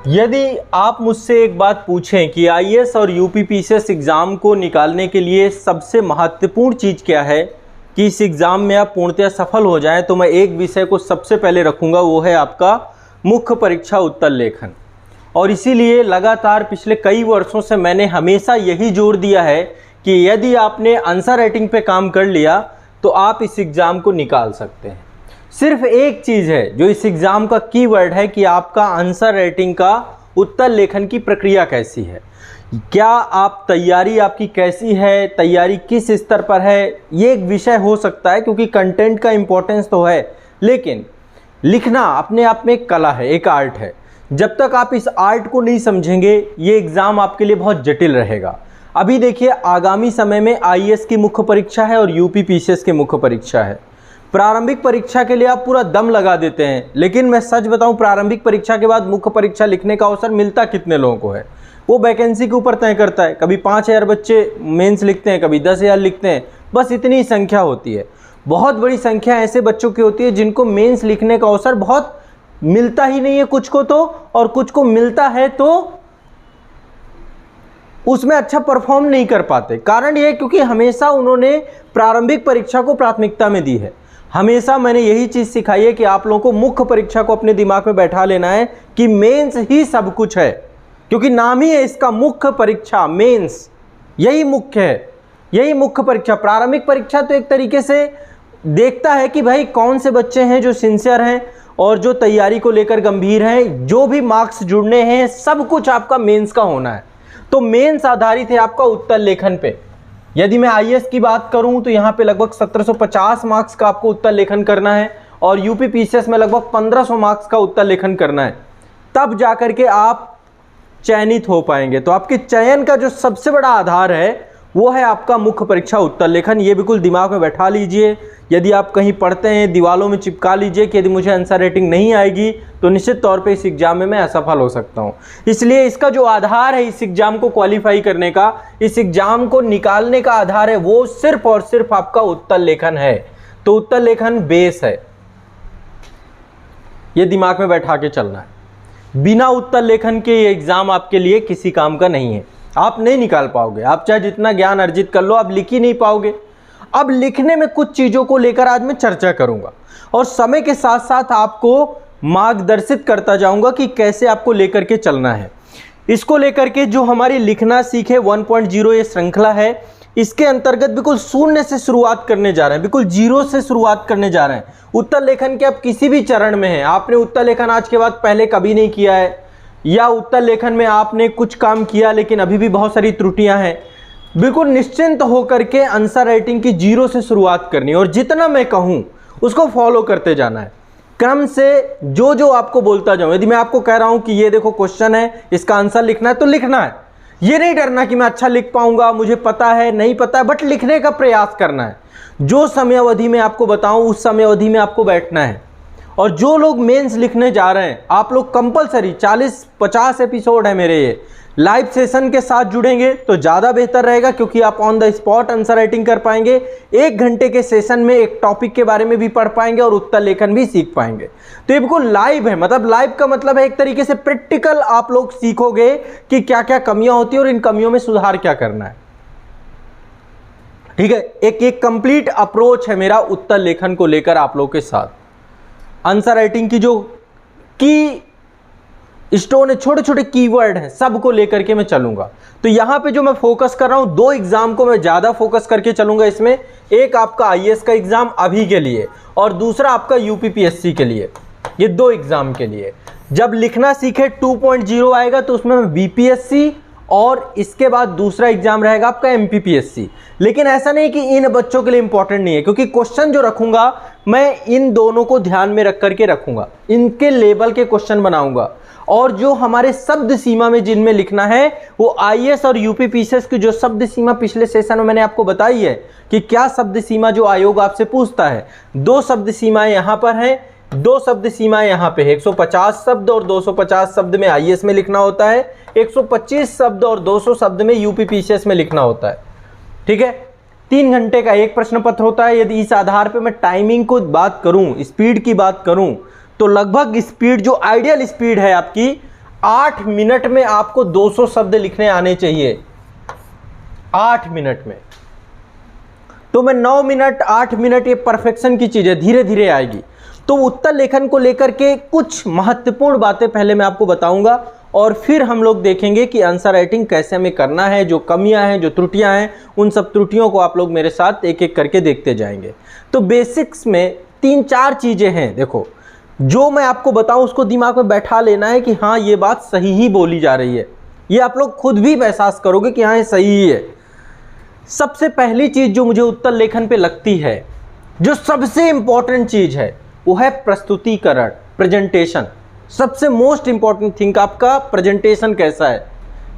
यदि आप मुझसे एक बात पूछें कि आईएएस और यूपीपीसीएस एग्ज़ाम को निकालने के लिए सबसे महत्वपूर्ण चीज़ क्या है कि इस एग्ज़ाम में आप पूर्णतः सफल हो जाएं, तो मैं एक विषय को सबसे पहले रखूंगा, वो है आपका मुख्य परीक्षा उत्तर लेखन। और इसीलिए लगातार पिछले कई वर्षों से मैंने हमेशा यही जोर दिया है कि यदि आपने आंसर राइटिंग पे काम कर लिया तो आप इस एग्ज़ाम को निकाल सकते हैं। सिर्फ एक चीज़ है जो इस एग्ज़ाम का कीवर्ड है कि आपका आंसर राइटिंग का उत्तर लेखन की प्रक्रिया कैसी है, क्या आप तैयारी आपकी कैसी है, तैयारी किस स्तर पर है। ये एक विषय हो सकता है क्योंकि कंटेंट का इम्पोर्टेंस तो है, लेकिन लिखना अपने आप में एक कला है, एक आर्ट है। जब तक आप इस आर्ट को नहीं समझेंगे ये एग्ज़ाम आपके लिए बहुत जटिल रहेगा। अभी देखिए, आगामी समय में आईएएस की मुख्य परीक्षा है और यूपीपीसीएस की मुख्य परीक्षा है। प्रारंभिक परीक्षा के लिए आप पूरा दम लगा देते हैं, लेकिन मैं सच बताऊं, प्रारंभिक परीक्षा के बाद मुख्य परीक्षा लिखने का अवसर मिलता कितने लोगों को है, वो वैकेंसी के ऊपर तय करता है। कभी 5000 बच्चे मेंस लिखते हैं, कभी 10,000 लिखते हैं, बस इतनी ही संख्या होती है। बहुत बड़ी संख्या ऐसे बच्चों की होती है जिनको मेंस लिखने का अवसर बहुत मिलता ही नहीं है, कुछ को तो, और कुछ को मिलता है तो उसमें अच्छा परफॉर्म नहीं कर पाते। कारण यह क्योंकि हमेशा उन्होंने प्रारंभिक परीक्षा को प्राथमिकता में दी है। हमेशा मैंने यही चीज़ सिखाई है कि आप लोगों को मुख्य परीक्षा को अपने दिमाग में बैठा लेना है कि मेंस ही सब कुछ है, क्योंकि नाम ही है इसका मुख्य परीक्षा, मेंस यही मुख्य है, यही मुख्य परीक्षा। प्रारंभिक परीक्षा तो एक तरीके से देखता है कि भाई कौन से बच्चे हैं जो सिंसियर हैं और जो तैयारी को लेकर गंभीर हैं, जो भी मार्क्स जुड़ने हैं, सब कुछ आपका मेंस का होना है। तो मेंस आधारित है आपका उत्तर लेखन पे। यदि मैं आईएएस की बात करूं तो यहाँ पे लगभग 1750 मार्क्स का आपको उत्तर लेखन करना है और यूपीपीसीएस में लगभग 1500 मार्क्स का उत्तर लेखन करना है, तब जाकर के आप चयनित हो पाएंगे। तो आपके चयन का जो सबसे बड़ा आधार है वो है आपका मुख्य परीक्षा उत्तर लेखन। ये बिल्कुल दिमाग में बैठा लीजिए। यदि आप कहीं पढ़ते हैं, दीवालों में चिपका लीजिए कि यदि मुझे आंसर राइटिंग नहीं आएगी तो निश्चित तौर पे इस एग्जाम में मैं असफल हो सकता हूं। इसलिए इसका जो आधार है इस एग्जाम को क्वालिफाई करने का, इस एग्जाम को निकालने का आधार है, वो सिर्फ और सिर्फ आपका उत्तर लेखन है। तो उत्तर लेखन बेस है, ये दिमाग में बैठा के चलना है। बिना उत्तर लेखन के ये एग्जाम आपके लिए किसी काम का नहीं है, आप नहीं निकाल पाओगे। आप चाहे जितना ज्ञान अर्जित कर लो, आप लिख ही नहीं पाओगे। अब लिखने में कुछ चीज़ों को लेकर आज मैं चर्चा करूंगा और समय के साथ साथ आपको मार्गदर्शित करता जाऊंगा कि कैसे आपको लेकर के चलना है। इसको लेकर के जो हमारी लिखना सीखे 1.0 ये श्रृंखला है, इसके अंतर्गत बिल्कुल शून्य से शुरुआत करने जा रहे हैं, बिल्कुल जीरो से शुरुआत करने जा रहे हैं। उत्तर लेखन के आप किसी भी चरण में हैं, आपने उत्तर लेखन आज के बाद पहले कभी नहीं किया है, या उत्तर लेखन में आपने कुछ काम किया लेकिन अभी भी बहुत सारी त्रुटियां हैं, बिल्कुल निश्चिंत होकर के आंसर राइटिंग की जीरो से शुरुआत करनी है और जितना मैं कहूं उसको फॉलो करते जाना है। क्रम से जो जो आपको बोलता जाऊं, यदि मैं आपको कह रहा हूं कि ये देखो क्वेश्चन है, इसका आंसर लिखना है, तो लिखना है। ये नहीं डरना कि मैं अच्छा लिख पाऊंगा, मुझे पता है नहीं पता है, बट लिखने का प्रयास करना है। जो समय अवधि में आपको बताऊं उस समय अवधि में आपको बैठना है। और जो लोग मेंस लिखने जा रहे हैं, आप लोग कंपलसरी 40-50 एपिसोड है मेरे, ये लाइव सेशन के साथ जुड़ेंगे तो ज़्यादा बेहतर रहेगा, क्योंकि आप on the spot answer writing कर पाएंगे। 1 घंटे के सेशन में एक टॉपिक के बारे में भी पढ़ पाएंगे और उत्तर लेखन भी सीख पाएंगे। तो ये बिल्कुल लाइव है, मतलब लाइव का मतलब है एक तरीके से प्रैक्टिकल आप लोग सीखोगे कि क्या क्या कमियां होती है और इन कमियों में सुधार क्या करना है। ठीक है, एक कंप्लीट अप्रोच है मेरा उत्तर लेखन को लेकर आप लोगों के साथ। आंसर राइटिंग की जो की स्टोन है, छोटे छोटे कीवर्ड हैं, सबको लेकर के मैं चलूंगा। तो यहां पे जो मैं फोकस कर रहा हूं, 2 एग्जाम को मैं ज्यादा फोकस करके चलूंगा इसमें। एक आपका आईएएस का एग्जाम अभी के लिए और दूसरा आपका यूपीपीएससी के लिए। ये 2 एग्जाम के लिए जब लिखना सीखे 2.0 आएगा तो उसमें मैं बीपीएससी और इसके बाद दूसरा एग्जाम रहेगा आपका एमपीपीएससी। लेकिन ऐसा नहीं कि इन बच्चों के लिए इंपॉर्टेंट नहीं है, क्योंकि क्वेश्चन जो रखूंगा मैं इन दोनों को ध्यान में रख करके रखूंगा, इनके लेवल के क्वेश्चन बनाऊंगा। और जो हमारे शब्द सीमा में जिनमें लिखना है वो आईएएस और यूपीपीसीएस की जो शब्द सीमा पिछले सेशन में मैंने आपको बताई है कि क्या शब्द सीमा जो आयोग आपसे पूछता है। 2 शब्द सीमाएं यहां पर हैं, 2 शब्द सीमाएं यहाँ पे है। 150 शब्द और 250 शब्द में आईएएस में लिखना होता है, 125 शब्द और 200 शब्द में यूपीपीसीएस में लिखना होता है। ठीक है, 3 घंटे का एक प्रश्न पत्र होता है। यदि इस आधार पे मैं टाइमिंग को बात करूं, स्पीड की बात करूं, तो लगभग स्पीड जो आइडियल स्पीड है आपकी 8 मिनट में आपको 200 शब्द लिखने आने चाहिए, 8 मिनट में। तो मैं 9 मिनट 8 मिनट, ये परफेक्शन की चीज़ है, धीरे धीरे आएगी। तो उत्तर लेखन को लेकर के कुछ महत्वपूर्ण बातें पहले मैं आपको बताऊंगा और फिर हम लोग देखेंगे कि आंसर राइटिंग कैसे हमें करना है, जो कमियां हैं, जो त्रुटियां हैं, उन सब त्रुटियों को आप लोग मेरे साथ एक एक करके देखते जाएंगे। तो बेसिक्स में 3-4 चीज़ें हैं, देखो जो मैं आपको बताऊं उसको दिमाग में बैठा लेना है कि हाँ ये बात सही ही बोली जा रही है, ये आप लोग खुद भी एहसास करोगे कि हाँ ये सही ही है। सबसे पहली चीज़ जो मुझे उत्तर लेखन पे लगती है, जो सबसे इंपॉर्टेंट चीज़ है, वो है प्रस्तुतिकरण, प्रेजेंटेशन। सबसे मोस्ट इंपॉर्टेंट थिंग आपका प्रेजेंटेशन कैसा है,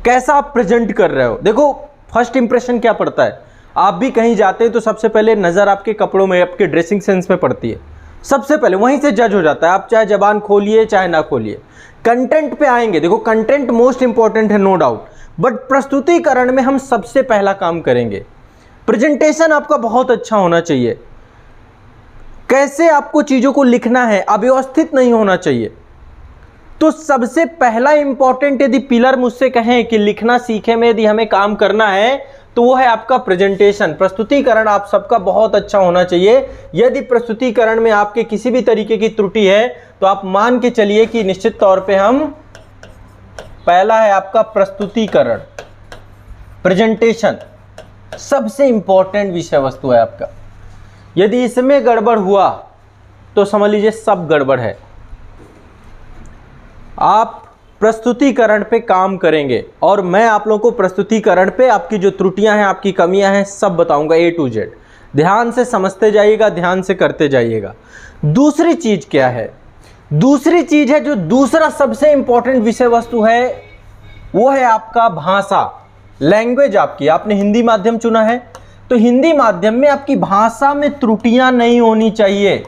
कैसा आप प्रेजेंट कर रहे हो। देखो फर्स्ट इंप्रेशन क्या पड़ता है, आप भी कहीं जाते हैं तो सबसे पहले नज़र आपके कपड़ों में, आपके ड्रेसिंग सेंस में पड़ती है, सबसे पहले वहीं से जज हो जाता है, आप चाहे जबान खोलिए चाहे ना खोलिए। कंटेंट पे आएंगे, देखो कंटेंट मोस्ट इंपॉर्टेंट है नो डाउट, बट प्रस्तुतिकरण में हम सबसे पहला काम करेंगे, प्रेजेंटेशन आपका बहुत अच्छा होना चाहिए। कैसे आपको चीज़ों को लिखना है, अव्यवस्थित नहीं होना चाहिए। तो सबसे पहला इंपॉर्टेंट यदि पिलर मुझसे कहें कि लिखना सीखे में यदि हमें काम करना है तो वो है आपका प्रेजेंटेशन, प्रस्तुतिकरण आप सबका बहुत अच्छा होना चाहिए। यदि प्रस्तुतिकरण में आपके किसी भी तरीके की त्रुटि है तो आप मान के चलिए कि निश्चित तौर पे हम, पहला है आपका प्रस्तुतिकरण, प्रेजेंटेशन सबसे इंपॉर्टेंट विषय वस्तु है आपका। यदि इसमें गड़बड़ हुआ तो समझ लीजिए सब गड़बड़ है। आप प्रस्तुतिकरण पे काम करेंगे और मैं आप लोगों को प्रस्तुतिकरण पे आपकी जो त्रुटियां हैं, आपकी कमियां हैं, सब बताऊंगा A to Z। ध्यान से समझते जाइएगा, ध्यान से करते जाइएगा। दूसरी चीज क्या है, दूसरी चीज है जो दूसरा सबसे इंपॉर्टेंट विषय वस्तु है, वो है आपका भाषा, लैंग्वेज आपकी। आपने हिंदी माध्यम चुना है तो हिंदी माध्यम में आपकी भाषा में त्रुटियां नहीं होनी चाहिए,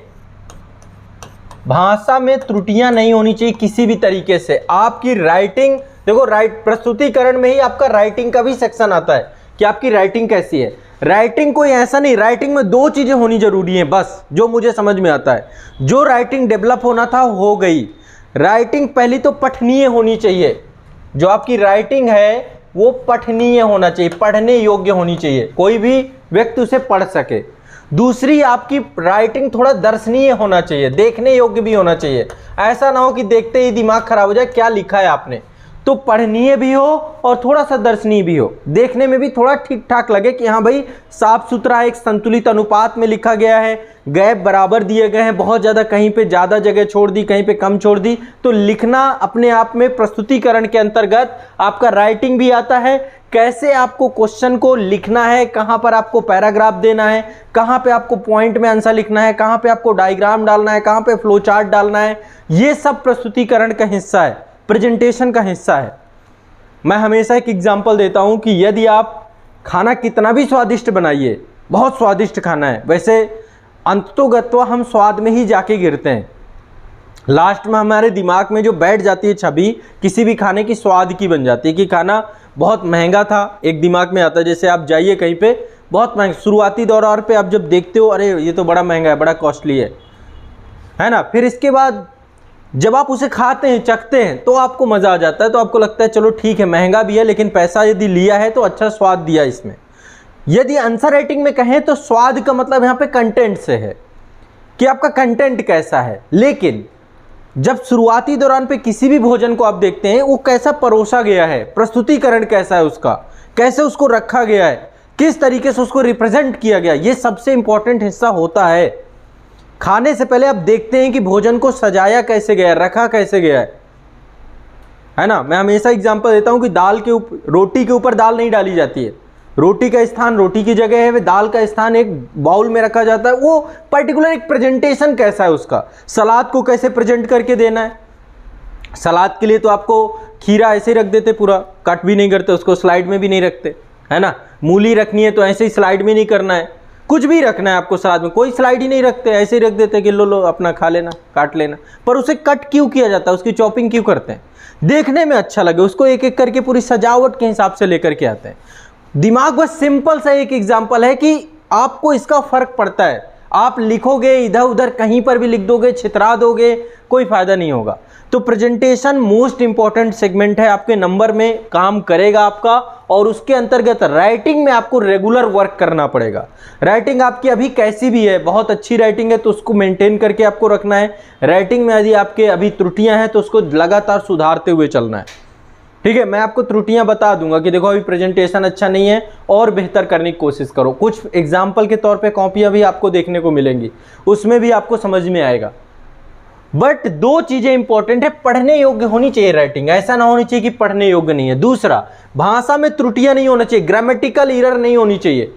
भाषा में त्रुटियां नहीं होनी चाहिए किसी भी तरीके से। आपकी राइटिंग, देखो प्रस्तुतिकरण में ही आपका राइटिंग का भी सेक्शन आता है कि आपकी राइटिंग कैसी है। राइटिंग कोई ऐसा नहीं, राइटिंग में 2 चीजें होनी जरूरी हैं बस, जो मुझे समझ में आता है। जो राइटिंग डेवलप होना था हो गई। राइटिंग पहली तो पठनीय होनी चाहिए, जो आपकी राइटिंग है वो पठनीय होना चाहिए, पढ़ने योग्य होनी चाहिए, कोई भी व्यक्ति उसे पढ़ सके। दूसरी आपकी राइटिंग थोड़ा दर्शनीय होना चाहिए, देखने योग्य भी होना चाहिए। ऐसा ना हो कि देखते ही दिमाग खराब हो जाए, क्या लिखा है आपने। तो पढ़नीय भी हो और थोड़ा सा दर्शनीय भी हो, देखने में भी थोड़ा ठीक ठाक लगे कि हाँ भाई साफ सुथरा एक संतुलित अनुपात में लिखा गया है, गैप बराबर दिए गए हैं, बहुत ज़्यादा कहीं पे ज़्यादा जगह छोड़ दी, कहीं पे कम छोड़ दी। तो लिखना अपने आप में प्रस्तुतिकरण के अंतर्गत आपका राइटिंग भी आता है। कैसे आपको क्वेश्चन को लिखना है, कहाँ पर आपको पैराग्राफ देना है, कहाँ पे आपको पॉइंट में आंसर लिखना है, कहाँ पे आपको डायग्राम डालना है, कहाँ पे फ्लो चार्ट डालना है, ये सब प्रस्तुतिकरण का हिस्सा है, प्रेजेंटेशन का हिस्सा है। मैं हमेशा एक एग्जांपल देता हूं कि यदि आप खाना कितना भी स्वादिष्ट बनाइए, बहुत स्वादिष्ट खाना है, वैसे अंततोगत्वा हम स्वाद में ही जाके गिरते हैं। लास्ट में हमारे दिमाग में जो बैठ जाती है छवि किसी भी खाने की स्वाद की बन जाती है कि खाना बहुत महंगा था, एक दिमाग में आता है। जैसे आप जाइए कहीं पे बहुत महंगा, शुरुआती दौर पे आप जब देखते हो अरे ये तो बड़ा महंगा है, बड़ा कॉस्टली है ना, फिर इसके बाद जब आप उसे खाते हैं, चखते हैं, तो आपको मज़ा आ जाता है, तो आपको लगता है चलो ठीक है महंगा भी है लेकिन पैसा यदि लिया है तो अच्छा स्वाद दिया इसमें। यदि आंसर राइटिंग में कहें तो स्वाद का मतलब यहाँ पे कंटेंट से है कि आपका कंटेंट कैसा है। लेकिन जब शुरुआती दौरान पे किसी भी भोजन को आप देखते हैं वो कैसा परोसा गया है, प्रस्तुतिकरण कैसा है उसका, कैसे उसको रखा गया है, किस तरीके से उसको रिप्रेजेंट किया गया, ये सबसे इंपॉर्टेंट हिस्सा होता है। खाने से पहले आप देखते हैं कि भोजन को सजाया कैसे गया है, रखा कैसे गया है ना। मैं हमेशा एग्जांपल देता हूं कि दाल के ऊपर, रोटी के ऊपर दाल नहीं डाली जाती है, रोटी का स्थान रोटी की जगह है, वे दाल का स्थान एक बाउल में रखा जाता है। वो पर्टिकुलर एक प्रेजेंटेशन कैसा है उसका, सलाद को कैसे प्रेजेंट करके देना है। सलाद के लिए तो आपको खीरा ऐसे ही रख देते, पूरा कट भी नहीं करते उसको, स्लाइड में भी नहीं रखते, है ना। मूली रखनी है तो ऐसे ही स्लाइड में नहीं करना है, कुछ भी रखना है आपको सलाद में, कोई स्लाइड ही नहीं रखते, ऐसे ही रख देते कि लो अपना खा लेना, काट लेना। पर उसे कट क्यों किया जाता है, उसकी चॉपिंग क्यों करते हैं, देखने में अच्छा लगे, उसको एक एक करके पूरी सजावट के हिसाब से लेकर के आते हैं। दिमाग बस सिंपल सा एक एग्जाम्पल है कि आपको इसका फर्क पड़ता है। आप लिखोगे इधर उधर कहीं पर भी लिख दोगे, छितरा दोगे, कोई फायदा नहीं होगा। तो प्रेजेंटेशन मोस्ट इंपॉर्टेंट सेगमेंट है, आपके नंबर में काम करेगा आपका। और उसके अंतर्गत राइटिंग में आपको रेगुलर वर्क करना पड़ेगा। राइटिंग आपकी अभी कैसी भी है, बहुत अच्छी राइटिंग है तो उसको मेंटेन करके आपको रखना है। राइटिंग में यदि आपके अभी त्रुटियां हैं तो उसको लगातार सुधारते हुए चलना है। ठीक है, मैं आपको त्रुटियां बता दूंगा कि देखो अभी प्रेजेंटेशन अच्छा नहीं है और बेहतर करने की कोशिश करो। कुछ एग्जाम्पल के तौर पे कॉपियां भी आपको देखने को मिलेंगी, उसमें भी आपको समझ में आएगा। बट दो चीजें इंपॉर्टेंट है, पढ़ने योग्य होनी चाहिए राइटिंग, ऐसा ना होनी चाहिए कि पढ़ने योग्य नहीं है। दूसरा, भाषा में त्रुटियां नहीं होना चाहिए, ग्रामेटिकल एरर नहीं होनी चाहिए।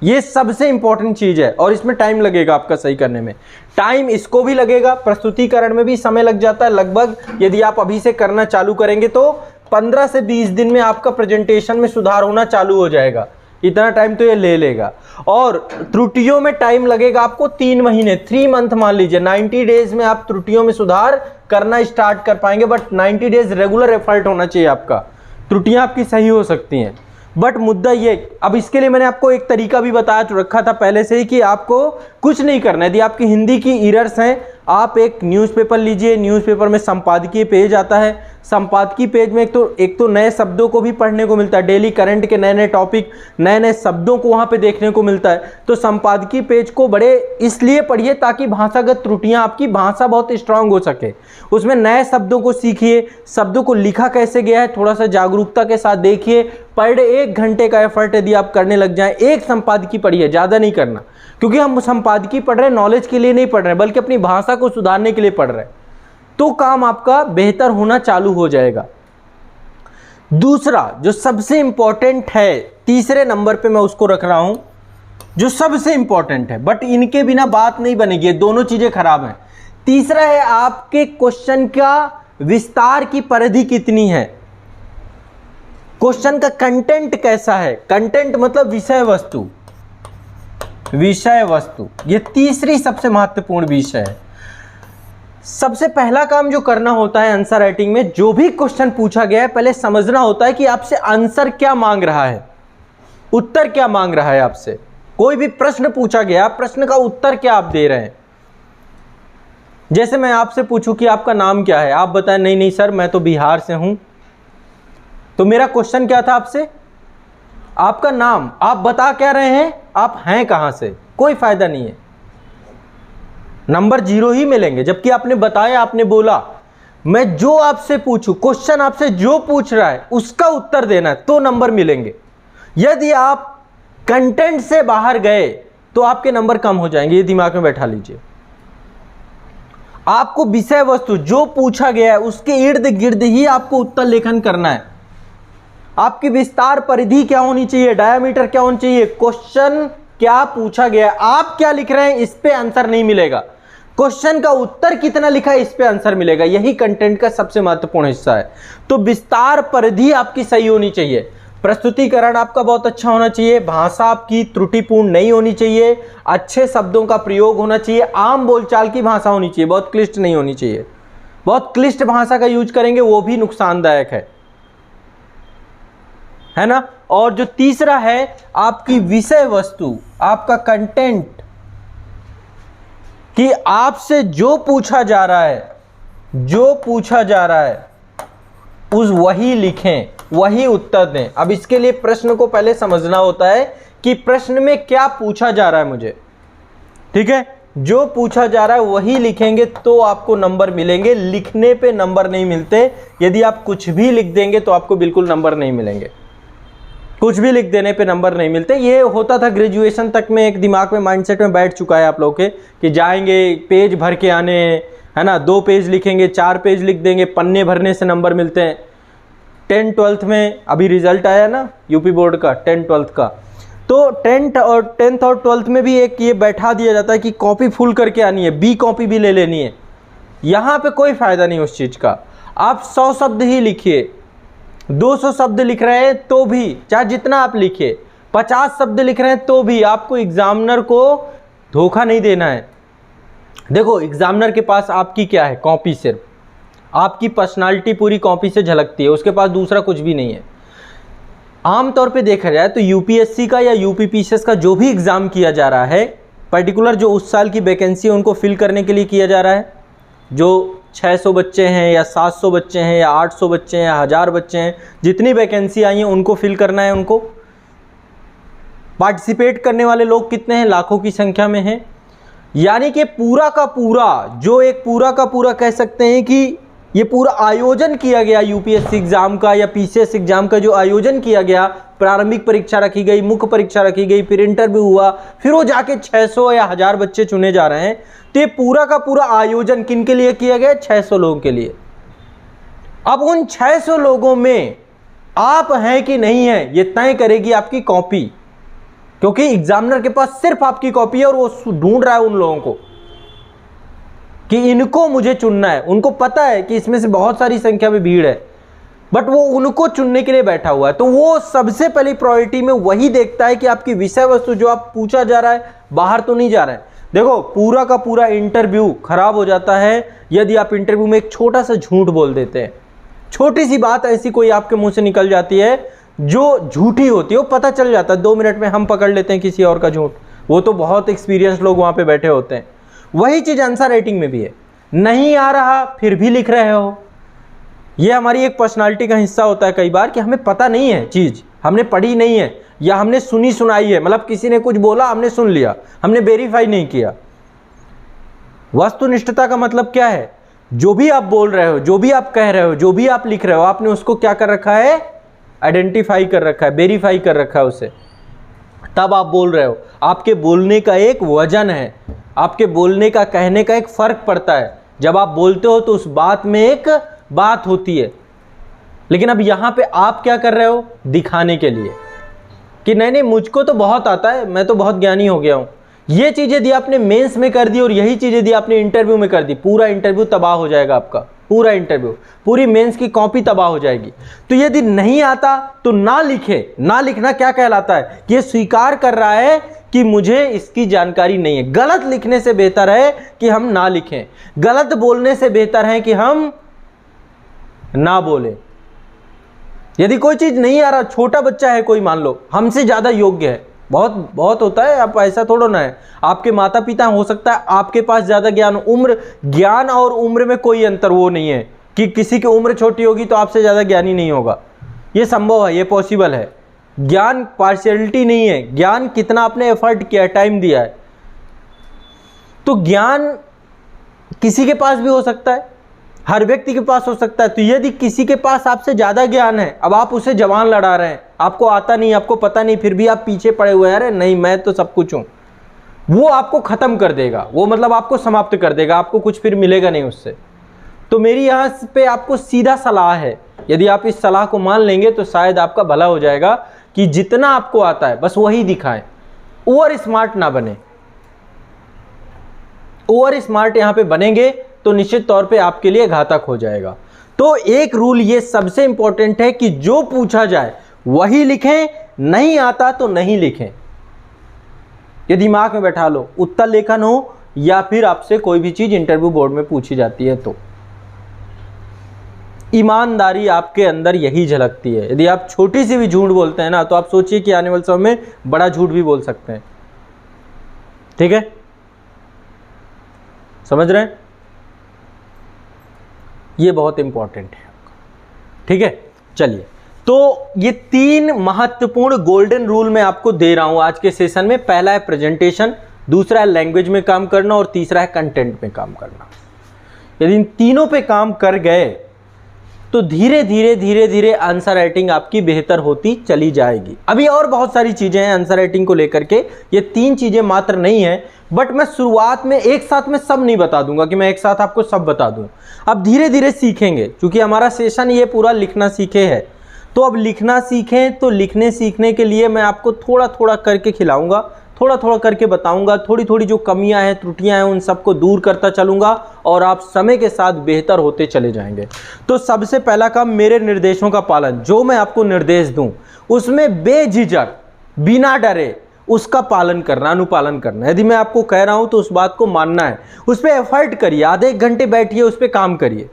ये सबसे इंपॉर्टेंट चीज है और इसमें टाइम लगेगा आपका सही करने में। टाइम इसको भी लगेगा, प्रस्तुतिकरण में भी समय लग जाता है लगभग। यदि आप अभी से करना चालू करेंगे तो 15 से 20 दिन में आपका प्रेजेंटेशन में सुधार होना चालू हो जाएगा। इतना टाइम तो ये ले लेगा। और त्रुटियों में टाइम लगेगा आपको 3 महीने, 3 मंथ मान लीजिए। 90 डेज में आप त्रुटियों में सुधार करना स्टार्ट कर पाएंगे। बट 90 डेज रेगुलर एफर्ट होना चाहिए आपका। त्रुटियां आपकी सही हो सकती हैं बट मुद्दा ये, अब इसके लिए मैंने आपको एक तरीका भी बता रखा था पहले से ही कि आपको कुछ नहीं करना है। यदि आपकी हिंदी की एरर्स हैं, आप एक न्यूज़पेपर लीजिए, न्यूज़पेपर में संपादकीय पेज आता है। संपादकीय पेज में एक तो नए शब्दों को भी पढ़ने को मिलता है, डेली करंट के नए नए टॉपिक, नए नए शब्दों को वहाँ पे देखने को मिलता है। तो संपादकीय पेज को बड़े इसलिए पढ़िए ताकि भाषागत त्रुटियाँ, आपकी भाषा बहुत स्ट्रांग हो सके। उसमें नए शब्दों को सीखिए, शब्दों को लिखा कैसे गया है थोड़ा सा जागरूकता के साथ देखिए। पर डे 1 घंटे का एफर्ट यदि आप करने लग जाएं, एक संपादकीय पढ़िए, ज़्यादा नहीं करना, क्योंकि हम संपादकीय पढ़ रहे हैं नॉलेज के लिए नहीं पढ़ रहे हैं, बल्कि अपनी भाषा को सुधारने के लिए पढ़ रहे हैं। तो काम आपका बेहतर होना चालू हो जाएगा। दूसरा जो सबसे इंपॉर्टेंट है, तीसरे नंबर पे मैं उसको रख रहा हूं, जो सबसे इंपॉर्टेंट है, बट इनके बिना बात नहीं बनेगी, दोनों चीजें खराब हैं। तीसरा है आपके क्वेश्चन का विस्तार की परिधि कितनी है, क्वेश्चन का कंटेंट कैसा है। कंटेंट मतलब विषय वस्तु, विषय वस्तु, ये तीसरी सबसे महत्वपूर्ण विषय है। सबसे पहला काम जो करना होता है आंसर राइटिंग में, जो भी क्वेश्चन पूछा गया है पहले समझना होता है कि आपसे आंसर क्या मांग रहा है, उत्तर क्या मांग रहा है आपसे। कोई भी प्रश्न पूछा गया, प्रश्न का उत्तर क्या आप दे रहे हैं। जैसे मैं आपसे पूछूं कि आपका नाम क्या है, आप बताएं नहीं नहीं सर मैं तो बिहार से हूं, तो मेरा क्वेश्चन क्या था आपसे, आपका नाम। आप बता क्या रहे हैं, आप हैं कहां से, कोई फायदा नहीं है, नंबर 0 ही मिलेंगे। जबकि आपने बताया, आपने बोला। मैं जो आपसे पूछूं, क्वेश्चन आपसे जो पूछ रहा है उसका उत्तर देना है तो नंबर मिलेंगे। यदि आप कंटेंट से बाहर गए तो आपके नंबर कम हो जाएंगे, ये दिमाग में बैठा लीजिए। आपको विषय वस्तु जो पूछा गया है उसके इर्द गिर्द ही आपको उत्तर लेखन करना है। आपकी विस्तार परिधि क्या होनी चाहिए, डायमीटर क्या होनी चाहिए, क्वेश्चन क्या पूछा गया, आप क्या लिख रहे हैं इस पे आंसर नहीं मिलेगा, क्वेश्चन का उत्तर कितना लिखा है इस पे आंसर मिलेगा। यही कंटेंट का सबसे महत्वपूर्ण हिस्सा है। तो विस्तार परिधि आपकी सही होनी चाहिए, प्रस्तुतिकरण आपका बहुत अच्छा होना चाहिए, भाषा आपकी त्रुटिपूर्ण नहीं होनी चाहिए, अच्छे शब्दों का प्रयोग होना चाहिए, आम बोलचाल की भाषा होनी चाहिए, बहुत क्लिष्ट नहीं होनी चाहिए। बहुत क्लिष्ट भाषा का यूज करेंगे वो भी नुकसानदायक है ना। और जो तीसरा है आपकी विषय वस्तु, आपका कंटेंट, कि आपसे जो पूछा जा रहा है, जो पूछा जा रहा है उस वही लिखें, वही उत्तर दें। अब इसके लिए प्रश्न को पहले समझना होता है कि प्रश्न में क्या पूछा जा रहा है मुझे, ठीक है। जो पूछा जा रहा है वही लिखेंगे तो आपको नंबर मिलेंगे, लिखने पे नंबर नहीं मिलते। यदि आप कुछ भी लिख देंगे तो आपको बिल्कुल नंबर नहीं मिलेंगे, कुछ भी लिख देने पे नंबर नहीं मिलते। ये होता था ग्रेजुएशन तक में, एक दिमाग में माइंडसेट में बैठ चुका है आप लोगों के कि जाएंगे पेज भर के आने, है ना, 2 पेज लिखेंगे, 4 पेज लिख देंगे, पन्ने भरने से नंबर मिलते हैं। 10th 12th में अभी रिजल्ट आया ना यूपी बोर्ड का 10th 12th का, तो 10th और 12th में भी एक ये बैठा दिया जाता है कि कॉपी फुल करके आनी है, बी कॉपी भी ले लेनी है। यहाँ पे कोई फ़ायदा नहीं उस चीज़ का। आप 100 शब्द ही लिखिए, 200 शब्द लिख रहे हैं तो भी, चाहे जितना आप लिखिए, 50 शब्द लिख रहे हैं तो भी आपको एग्जामिनर को धोखा नहीं देना है। देखो एग्जामिनर के पास आपकी क्या है, कॉपी, सिर्फ आपकी पर्सनालिटी पूरी कॉपी से झलकती है, उसके पास दूसरा कुछ भी नहीं है। आमतौर पे देखा जाए तो यूपीएससी का या यूपीपीसीएस का जो भी एग्ज़ाम किया जा रहा है, पर्टिकुलर जो उस साल की वैकेंसी है उनको फिल करने के लिए किया जा रहा है। जो 600 बच्चे हैं या 700 बच्चे हैं या 800 बच्चे हैं या 1000 बच्चे हैं, जितनी वैकेंसी आई हैं उनको फिल करना है। उनको पार्टिसिपेट करने वाले लोग कितने हैं? लाखों की संख्या में हैं। यानी कि पूरा का पूरा जो एक पूरा का पूरा कह सकते हैं कि ये पूरा आयोजन किया गया यूपीएससी एग्जाम का या पीसीएस एग्जाम का जो आयोजन किया गया, प्रारंभिक परीक्षा रखी गई, मुख्य परीक्षा रखी गई, फिर इंटरव्यू हुआ, फिर वो जाके 600 या 1000 बच्चे चुने जा रहे हैं। तो ये पूरा का पूरा आयोजन किन के लिए किया गया? 600 लोगों के लिए। अब उन 600 लोगों में आप हैं कि नहीं हैं ये तय करेगी आपकी कॉपी, क्योंकि एग्जामिनर के पास सिर्फ आपकी कॉपी है और वो ढूंढ रहा है उन लोगों को कि इनको मुझे चुनना है। उनको पता है कि इसमें से बहुत सारी संख्या में भीड़ है, बट वो उनको चुनने के लिए बैठा हुआ है। तो वो सबसे पहली प्रायोरिटी में वही देखता है कि आपकी विषय वस्तु जो आप पूछा जा रहा है बाहर तो नहीं जा रहा है। देखो पूरा का पूरा इंटरव्यू खराब हो जाता है यदि आप इंटरव्यू में एक छोटा सा झूठ बोल देते हैं। छोटी सी बात ऐसी कोई आपके मुंह से निकल जाती है जो झूठी होती है, वो पता चल जाता है 2 मिनट में। हम पकड़ लेते हैं किसी और का झूठ, वो तो बहुत एक्सपीरियंस लोग वहां पे बैठे होते हैं। वही चीज आंसर राइटिंग में भी है। नहीं आ रहा फिर भी लिख रहे हो, ये हमारी एक पर्सनालिटी का हिस्सा होता है कई बार कि हमें पता नहीं है, चीज हमने पढ़ी नहीं है या हमने सुनी सुनाई है, मतलब किसी ने कुछ बोला हमने सुन लिया, हमने वेरीफाई नहीं किया। वस्तुनिष्ठता का मतलब क्या है? जो भी आप बोल रहे हो, जो भी आप कह रहे हो, जो भी आप लिख रहे हो, आपने उसको क्या कर रखा है? आइडेंटिफाई कर रखा है, वेरीफाई कर रखा है उसे, तब आप बोल रहे हो। आपके बोलने का एक वजन है, आपके बोलने का, कहने का एक फर्क पड़ता है। जब आप बोलते हो तो उस बात में एक बात होती है, लेकिन अब यहां पे आप क्या कर रहे हो? दिखाने के लिए कि नहीं नहीं मुझको तो बहुत आता है, मैं तो बहुत ज्ञानी हो गया हूं। ये चीज यदि आपने मेंस में कर दी और यही चीज यदि आपने इंटरव्यू में कर दी, पूरा इंटरव्यू तबाह हो जाएगा आपका, पूरा इंटरव्यू, पूरी मेंस की कॉपी तबाह हो जाएगी। तो यदि नहीं आता तो ना लिखे। ना लिखना क्या कहलाता है? कि ये स्वीकार कर रहा है कि मुझे इसकी जानकारी नहीं है। गलत लिखने से बेहतर है कि हम ना लिखें, गलत बोलने से बेहतर है कि हम ना बोलें। यदि कोई चीज नहीं आ रहा, छोटा बच्चा है कोई, मान लो हमसे ज्यादा योग्य है, बहुत बहुत होता है, आप ऐसा थोड़ा ना है, आपके माता पिता हो सकता है आपके पास ज्यादा ज्ञान, उम्र, ज्ञान और उम्र में कोई अंतर वो नहीं है कि किसी की उम्र छोटी होगी तो आपसे ज्यादा ज्ञानी नहीं होगा। ये संभव है, ये पॉसिबल है। ज्ञान पार्शियलिटी नहीं है, ज्ञान कितना आपने एफर्ट किया, टाइम दिया है। तो ज्ञान किसी के पास भी हो सकता है, हर व्यक्ति के पास हो सकता है। तो यदि किसी के पास आपसे ज्यादा ज्ञान है, अब आप उसे जवान लड़ा रहे हैं, आपको आता नहीं, आपको पता नहीं, फिर भी आप पीछे पड़े हुए हैं, अरे नहीं मैं तो सब कुछ हूं, वो आपको खत्म कर देगा, वो मतलब आपको समाप्त कर देगा, आपको कुछ फिर मिलेगा नहीं उससे। तो मेरी यहां पे आपको सीधा सलाह है, यदि आप इस सलाह को मान लेंगे तो शायद आपका भला हो जाएगा कि जितना आपको आता है बस वही दिखाएं। ओवर स्मार्ट ना बने। ओवर स्मार्ट यहां पे बनेंगे तो निश्चित तौर पे आपके लिए घातक हो जाएगा। तो एक रूल ये सबसे इंपॉर्टेंट है कि जो पूछा जाए वही लिखें, नहीं आता तो नहीं लिखें। ये दिमाग में बैठा लो, उत्तर लेखन हो या फिर आपसे कोई भी चीज इंटरव्यू बोर्ड में पूछी जाती है तो ईमानदारी आपके अंदर यही झलकती है। यदि आप छोटी सी भी झूठ बोलते हैं ना, तो आप सोचिए कि आने वाले समय में बड़ा झूठ भी बोल सकते हैं। ठीक है, समझ रहे हैं? ये बहुत इंपॉर्टेंट है। ठीक है, चलिए, तो ये 3 महत्वपूर्ण गोल्डन रूल मैं आपको दे रहा हूं आज के सेशन में। पहला है प्रेजेंटेशन, दूसरा है लैंग्वेज में काम करना और तीसरा है कंटेंट में काम करना। यदि इन तीनों पे काम कर गए तो धीरे धीरे धीरे धीरे आंसर राइटिंग आपकी बेहतर होती चली जाएगी। अभी और बहुत सारी चीजें हैं आंसर राइटिंग को लेकर के, ये 3 चीजें मात्र नहीं है, बट मैं शुरुआत में एक साथ में सब नहीं बता दूंगा कि मैं एक साथ आपको सब बता दूं। अब धीरे धीरे सीखेंगे, क्योंकि हमारा सेशन ये पूरा लिखना सीखे है। तो अब लिखना सीखें तो लिखने सीखने के लिए मैं आपको थोड़ा थोड़ा करके खिलाऊंगा, थोड़ा थोड़ा करके बताऊंगा, थोड़ी थोड़ी जो कमियां हैं, त्रुटियां हैं, उन सबको दूर करता चलूंगा और आप समय के साथ बेहतर होते चले जाएंगे। तो सबसे पहला काम, मेरे निर्देशों का पालन, जो मैं आपको निर्देश दूं उसमें बेझिझक, बिना डरे उसका पालन करना, अनुपालन करना। यदि मैं आपको कह रहा हूं तो उस बात को मानना है, उस पर एफर्ट करिए, आधे 1 घंटे बैठिए, उस पर काम करिए।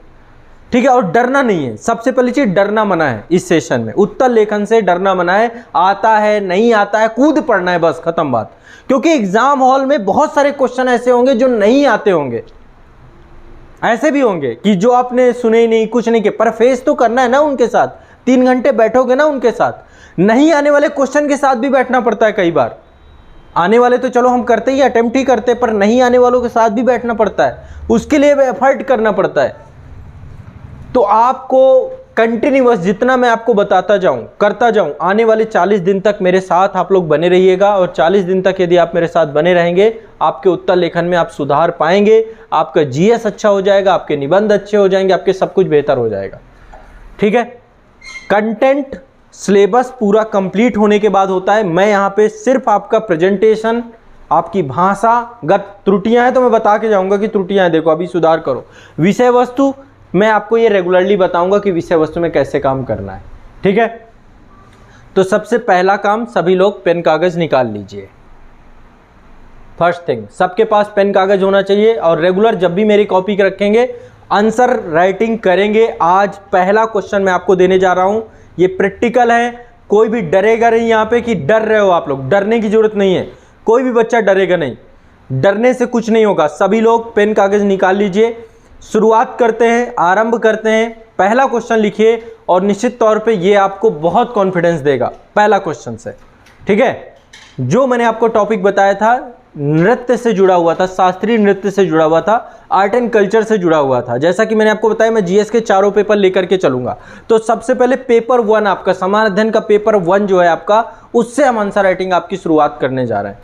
ठीक है, और डरना नहीं है। सबसे पहली चीज डरना मना है इस सेशन में, उत्तर लेखन से डरना मना है। आता है नहीं आता है कूद पड़ना है, बस खत्म बात। क्योंकि एग्जाम हॉल में बहुत सारे क्वेश्चन ऐसे होंगे जो नहीं आते होंगे, ऐसे भी होंगे कि जो आपने सुने ही नहीं, कुछ नहीं किया, पर फेस तो करना है ना उनके साथ। 3 घंटे बैठोगे ना उनके साथ। नहीं आने वाले क्वेश्चन के साथ भी बैठना पड़ता है कई बार। आने वाले तो चलो हम करते ही, अटेम्प्ट ही करते, पर नहीं आने वालों के साथ भी बैठना पड़ता है, उसके लिए एफर्ट करना पड़ता है। तो आपको कंटिन्यूअस जितना मैं आपको बताता जाऊं, करता जाऊं, आने वाले 40 दिन तक मेरे साथ आप लोग बने रहिएगा। और 40 दिन तक यदि आप मेरे साथ बने रहेंगे, आपके उत्तर लेखन में आप सुधार पाएंगे, आपका जीएस अच्छा हो जाएगा, आपके निबंध अच्छे हो जाएंगे, आपके सब कुछ बेहतर हो जाएगा। ठीक है, कंटेंट सिलेबस पूरा कंप्लीट होने के बाद होता है। मैं यहाँ पे सिर्फ आपका प्रेजेंटेशन, आपकी भाषागत त्रुटियां हैं तो मैं बता के जाऊंगा कि त्रुटियां हैं, देखो अभी सुधार करो। विषय वस्तु मैं आपको ये रेगुलरली बताऊंगा कि विषय वस्तु में कैसे काम करना है। ठीक है, तो सबसे पहला काम, सभी लोग पेन कागज निकाल लीजिए। फर्स्ट थिंग, सबके पास पेन कागज होना चाहिए और रेगुलर जब भी मेरी कॉपी रखेंगे आंसर राइटिंग करेंगे। आज पहला क्वेश्चन मैं आपको देने जा रहा हूं, ये प्रैक्टिकल है। कोई भी डरेगा नहीं यहाँ पे कि डर रहे हो आप लोग, डरने की जरूरत नहीं है। कोई भी बच्चा डरेगा नहीं, डरने से कुछ नहीं होगा। सभी लोग पेन कागज निकाल लीजिए। शुरुआत करते हैं, आरंभ करते हैं। पहला क्वेश्चन लिखिए और निश्चित तौर पे ये आपको बहुत कॉन्फिडेंस देगा पहला क्वेश्चन से। ठीक है, जो मैंने आपको टॉपिक बताया था नृत्य से जुड़ा हुआ था, शास्त्रीय नृत्य से जुड़ा हुआ था, आर्ट एंड कल्चर से जुड़ा हुआ था। जैसा कि मैंने आपको बताया मैं जीएस के चारों पेपर लेकर के चलूंगा। तो सबसे पहले पेपर 1 आपका समान अध्ययन का पेपर 1 जो है आपका, उससे हम आंसर राइटिंग आपकी शुरुआत करने जा रहे हैं।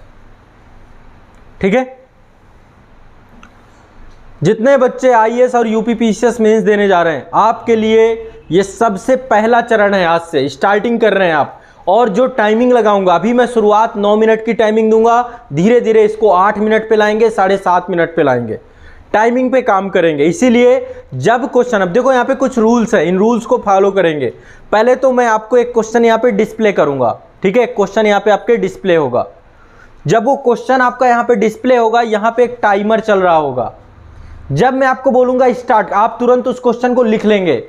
ठीक है, जितने बच्चे आईएएस और यूपीपीसीएस मेंस देने जा रहे हैं, आपके लिए ये सबसे पहला चरण है। आज से स्टार्टिंग कर रहे हैं आप। और जो टाइमिंग लगाऊंगा, अभी मैं शुरुआत 9 मिनट की टाइमिंग दूंगा, धीरे धीरे इसको 8 मिनट पे लाएंगे, 7.5 मिनट पे लाएंगे। टाइमिंग पे काम करेंगे। इसीलिए जब क्वेश्चन, अब देखो यहाँ पे कुछ रूल्स है, इन रूल्स को फॉलो करेंगे। पहले तो मैं आपको एक क्वेश्चन यहाँ पे डिस्प्ले करूंगा। ठीक है, क्वेश्चन यहाँ पे आपके डिस्प्ले होगा। जब वो क्वेश्चन आपका यहाँ पे डिस्प्ले होगा, यहाँ पे एक टाइमर चल रहा होगा। जब मैं आपको बोलूंगा स्टार्ट, आप तुरंत उस क्वेश्चन को लिख लेंगे।